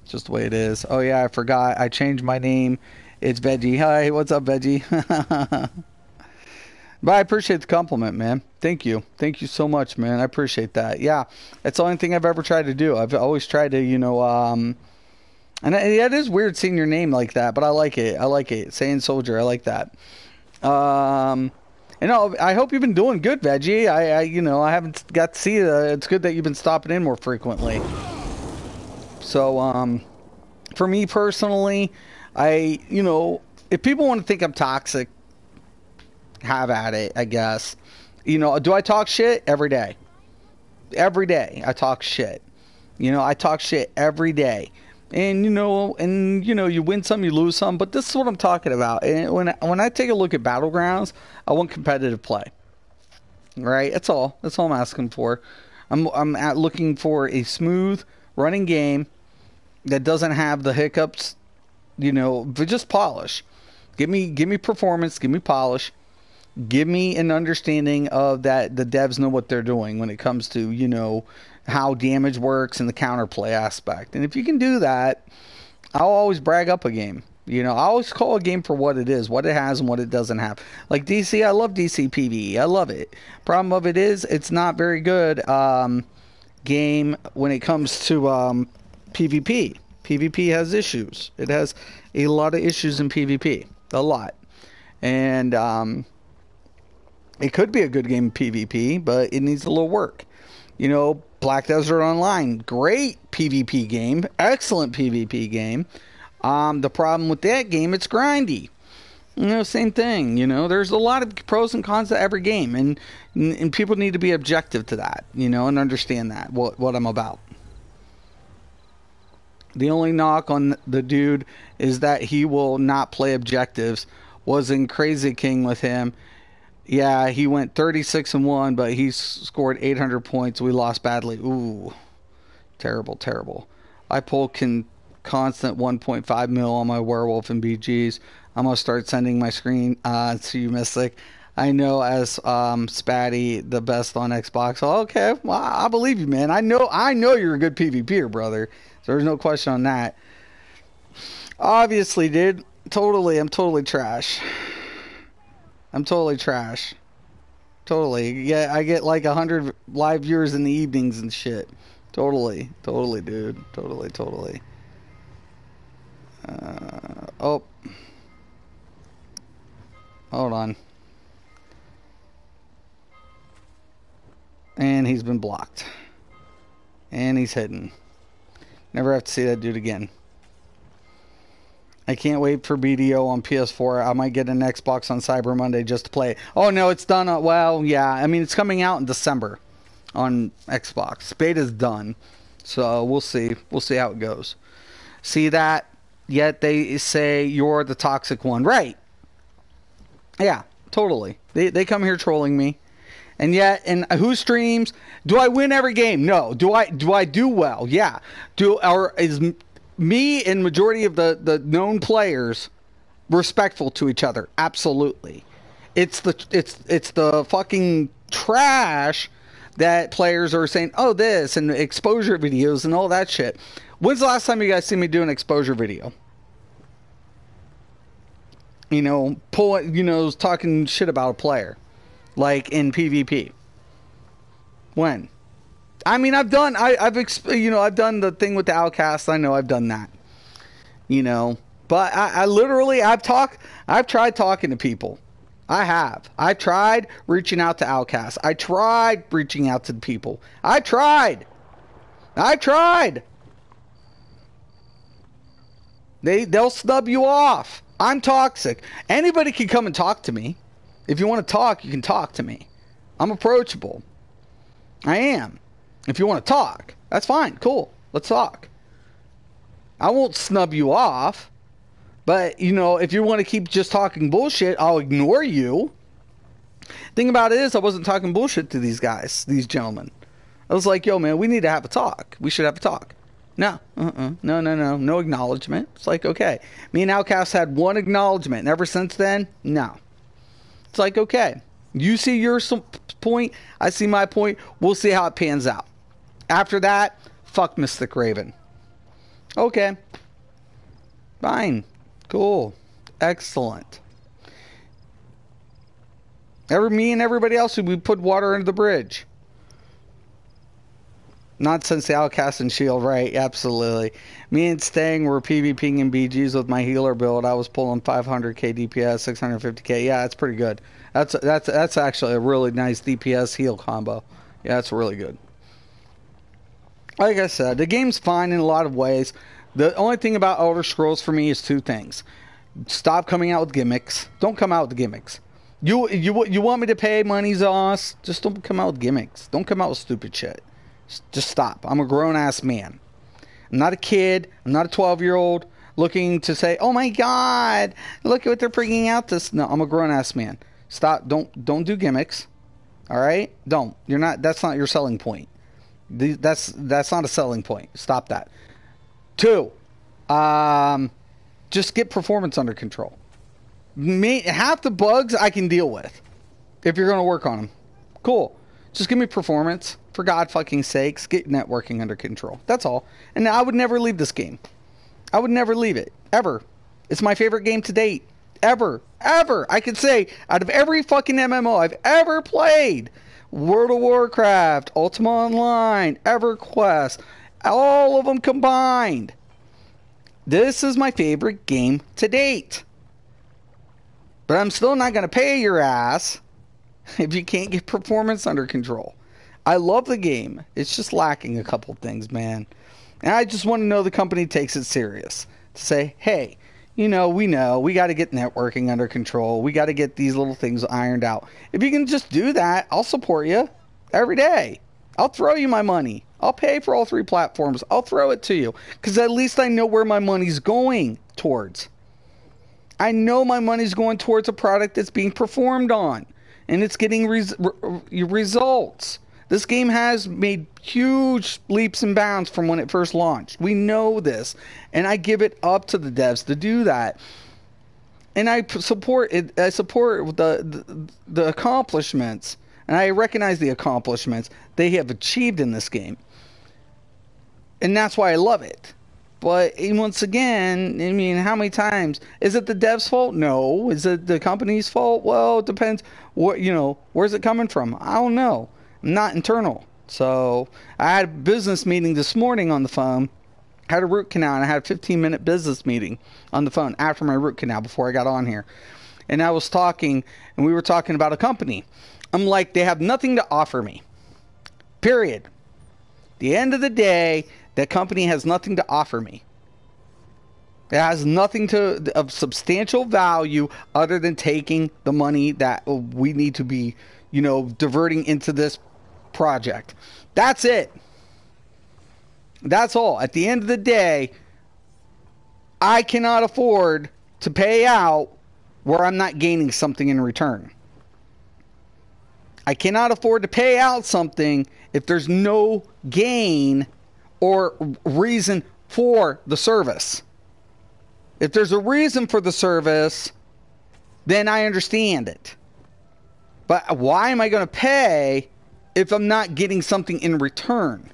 It's just the way it is. Oh yeah, I forgot. I changed my name. It's Veggie. Hi, what's up, Veggie? But I appreciate the compliment, man. Thank you. Thank you so much, man. I appreciate that. Yeah, that's the only thing I've ever tried to do. I've always tried to, you know, and it is weird seeing your name like that, but I like it. I like it. Saying Soldier, I like that. You know, I hope you've been doing good, Veggie. I haven't got to see you. It's good that you've been stopping in more frequently. So, for me personally, if people want to think I'm toxic, have at it, I guess. You know, do I talk shit? Every day. Every day I talk shit. You know, I talk shit every day. And, you win some, you lose some. But this is what I'm talking about. And when I take a look at Battlegrounds, I want competitive play. right? That's all. That's all I'm asking for. Looking for a smooth running game that doesn't have the hiccups, but just polish. Give me performance, give me polish, give me an understanding of that the devs know what they're doing when it comes to, how damage works and the counterplay aspect. And if you can do that, I'll always brag up a game. I always call a game for what it is, what it has, and what it doesn't have. Like DC, I love DC PvE. I love it. Problem of it is, it's not very good game when it comes to PvP. PvP has issues. It has a lot of issues in PvP. A lot. And it could be a good game in PvP, but it needs a little work. Black Desert Online, great PvP game. Excellent PvP game. The problem with that game, it's grindy. Same thing. There's a lot of pros and cons to every game, and people need to be objective to that, and understand that what I'm about. The only knock on the dude is that he will not play objectives. Was in Crazy King with him. Yeah, he went 36-1, but he scored 800 points. We lost badly. Ooh, terrible, terrible. I pulled constant 1.5 mil on my werewolf and BGs. I'm gonna start sending my screen to you, Mystic. I know as Spatty the best on Xbox. Oh, okay, well, I believe you, man. I know you're a good PvPer, brother. So there's no question on that. Obviously, dude. I'm totally trash. I'm totally trash. Totally. Yeah, I get like 100 live viewers in the evenings and shit. Totally, dude. Totally. Oh. Hold on. And he's been blocked. And he's hidden. Never have to see that dude again. I can't wait for BDO on PS4. I might get an Xbox on Cyber Monday just to play it. Oh, no, it's done. Well, yeah. I mean, it's coming out in December on Xbox. Beta's done. So we'll see. We'll see how it goes. See that? Yet they say you're the toxic one. Right. Yeah, totally. They come here trolling me. And yet, and who streams? Do I win every game? No. Do I do well? Yeah. Is me and majority of the known players respectful to each other? Absolutely. It's the fucking trash that players are saying, oh, this and exposure videos and all that shit. When's the last time you guys see me do an exposure video? Talking shit about a player, like in PvP. When? I mean, I've done the thing with the Outcast. I know I've done that. But I've tried talking to people. I have. I tried reaching out to Outcasts. I tried reaching out to the people. I tried. They'll snub you off. I'm toxic. Anybody can come and talk to me. If you want to talk, you can talk to me. I'm approachable. I am. If you want to talk, that's fine. Cool. Let's talk. I won't snub you off. But, if you want to keep just talking bullshit, I'll ignore you. Thing about it is, I wasn't talking bullshit to these guys, these gentlemen. I was like, yo, man, we need to have a talk. We should have a talk. No. No acknowledgement. It's like, okay. Me and Outcast had one acknowledgement. And ever since then, no. It's like, okay. You see your point. I see my point. We'll see how it pans out. After that, fuck Mysticraven. Okay. Fine. Cool. Excellent. Me and everybody else, we put water under the bridge. Not since the Outcast and Shield, right? Absolutely. Me and Stang were PvPing in BGs with my healer build. I was pulling 500k DPS, 650k. Yeah, that's pretty good. That's actually a really nice DPS heal combo. Yeah, that's really good. Like I said, the game's fine in a lot of ways. The only thing about Elder Scrolls for me is two things. Stop coming out with gimmicks. Don't come out with gimmicks. You want me to pay money, Zoss? Just don't come out with gimmicks. Don't come out with stupid shit. Just stop. I'm a grown-ass man. I'm not a kid. I'm not a 12-year-old looking to say, oh my God, look at what they're bringing out this. No, I'm a grown-ass man. Stop. Don't do gimmicks. All right? Don't. You're not. That's not your selling point. That's not a selling point. Stop that. 2, just get performance under control. Half the bugs I can deal with if you're going to work on them. Cool. Just give me performance. For God fucking sakes, get networking under control. That's all. And I would never leave this game. I would never leave it. Ever. It's my favorite game to date. Ever. Ever. I could say, out of every fucking MMO I've ever played, World of Warcraft, Ultima Online, EverQuest, all of them combined, this is my favorite game to date. But I'm still not going to pay your ass if you can't get performance under control. I love the game. It's just lacking a couple things, man. And I just want to know the company takes it serious. To say, hey, we got to get networking under control. We got to get these little things ironed out. If you can just do that, I'll support you every day. I'll throw you my money. I'll pay for all 3 platforms. I'll throw it to you. Because at least I know where my money's going towards. I know my money's going towards a product that's being performed on. And it's getting results. This game has made huge leaps and bounds from when it first launched. We know this. And I give it up to the devs to do that. And I support it. I support the accomplishments. And I recognize the accomplishments they have achieved in this game. And that's why I love it. But once again, I mean, how many times? Is it the dev's fault? No. Is it the company's fault? Well, it depends. Where's it coming from? I don't know. I'm not internal. So I had a business meeting this morning on the phone. I had a root canal, and I had a 15-minute business meeting on the phone after my root canal before I got on here. And I was talking, and we were talking about a company. I'm like, they have nothing to offer me. Period. At the end of the day, that company has nothing to offer me. It has nothing of substantial value other than taking the money that we need to be, diverting into this project. That's it. That's all. At the end of the day, I cannot afford to pay out where I'm not gaining something in return. I cannot afford to pay out something if there's no gain or reason for the service. If there's a reason for the service, then I understand it. But why am I going to pay if I'm not getting something in return?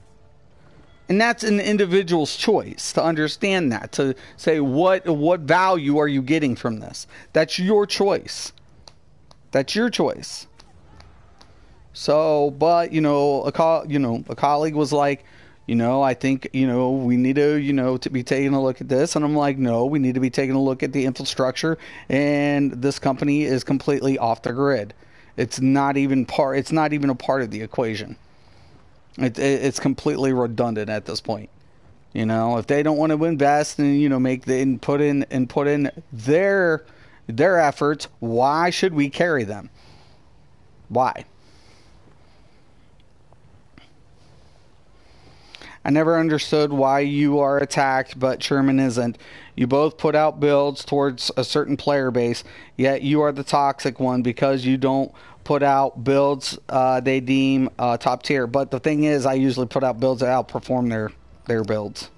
And that's an individual's choice to understand that, to say what value are you getting from this? That's your choice. That's your choice. So, but a colleague was like, I think, we need to be taking a look at this. And I'm like, no, we need to be taking a look at the infrastructure. And this company is completely off the grid. It's not even a part of the equation. It's completely redundant at this point. If they don't want to invest and put in their efforts, why should we carry them? Why? I never understood why you are attacked, but Sherman isn't. You both put out builds towards a certain player base, yet you are the toxic one because you don't put out builds they deem top tier. But the thing is, I usually put out builds that outperform their builds.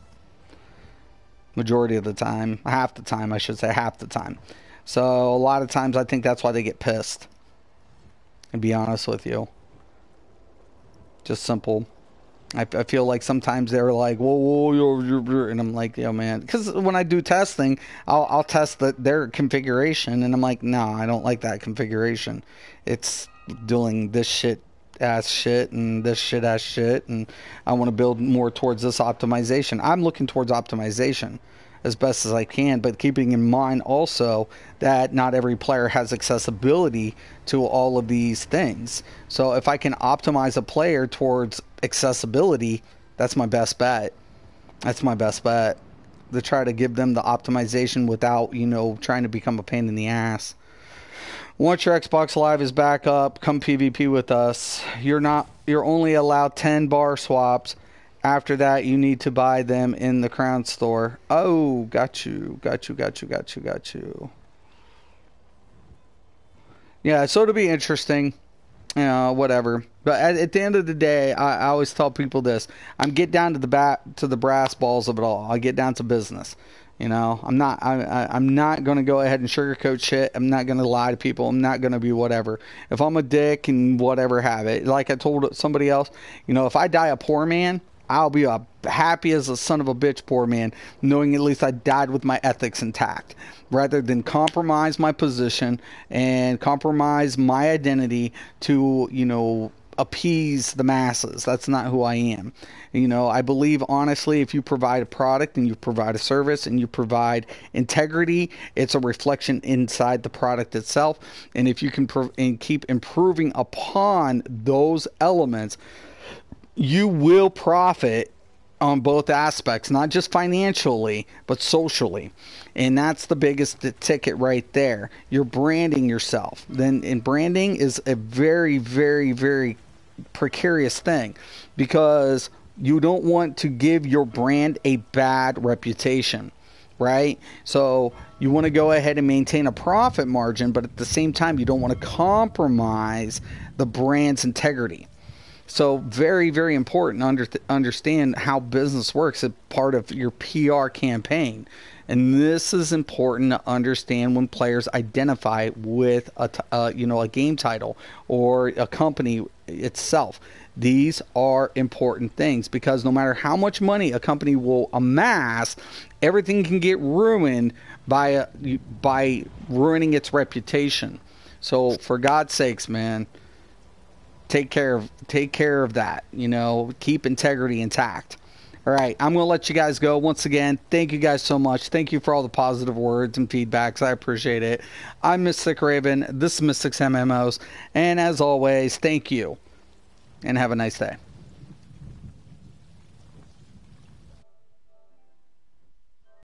Majority of the time. Half the time, I should say. Half the time. So a lot of times I think that's why they get pissed. To be honest with you. Just simple. I feel like sometimes they're like, whoa, and I'm like, man. Because when I do testing, I'll test their configuration, and I'm like, no, I don't like that configuration. It's doing this ass shit, and this shit ass shit, and I want to build more towards this optimization. I'm looking towards optimization as best as I can, but keeping in mind also that not every player has accessibility to all of these things. So if I can optimize a player towards accessibility, that's my best bet. That's my best bet. To try to give them the optimization without, trying to become a pain in the ass. Once your Xbox Live is back up, come PvP with us. You're only allowed 10 bar swaps. After that, you need to buy them in the Crown Store. Oh, got you. Yeah, so it'll be interesting. you know, whatever. But at the end of the day, I always tell people this: I'm get down to the brass balls of it all. I get down to business. You know, I'm not going to go ahead and sugarcoat shit. I'm not going to lie to people. I'm not going to be whatever. If I'm a dick and whatever, have it. Like I told somebody else, you know, if I die a poor man, I'll be happy as a son of a bitch poor man, knowing at least I died with my ethics intact, rather than compromise my position and compromise my identity to, you know, appease the masses. That's not who I am. You know, I believe honestly, if you provide a product and you provide a service and you provide integrity, it's a reflection inside the product itself. And if you can and keep improving upon those elements, you will profit on both aspects, not just financially, but socially. And that's the biggest ticket right there. You're branding yourself. And branding is a very, very, very precarious thing, because you don't want to give your brand a bad reputation, right? So you want to go ahead and maintain a profit margin, but at the same time, you don't want to compromise the brand's integrity. So very, very important to understand how business works as part of your PR campaign. And this is important to understand when players identify with a game title or a company itself. These are important things, because no matter how much money a company will amass, everything can get ruined by ruining its reputation. So for God's sakes, man, take care of that. You know, keep integrity intact. All right, I'm going to let you guys go. Once again, thank you guys so much. Thank you for all the positive words and feedbacks. I appreciate it. I'm Mysticraven. This is Mystics MMOs. And as always, thank you. And have a nice day.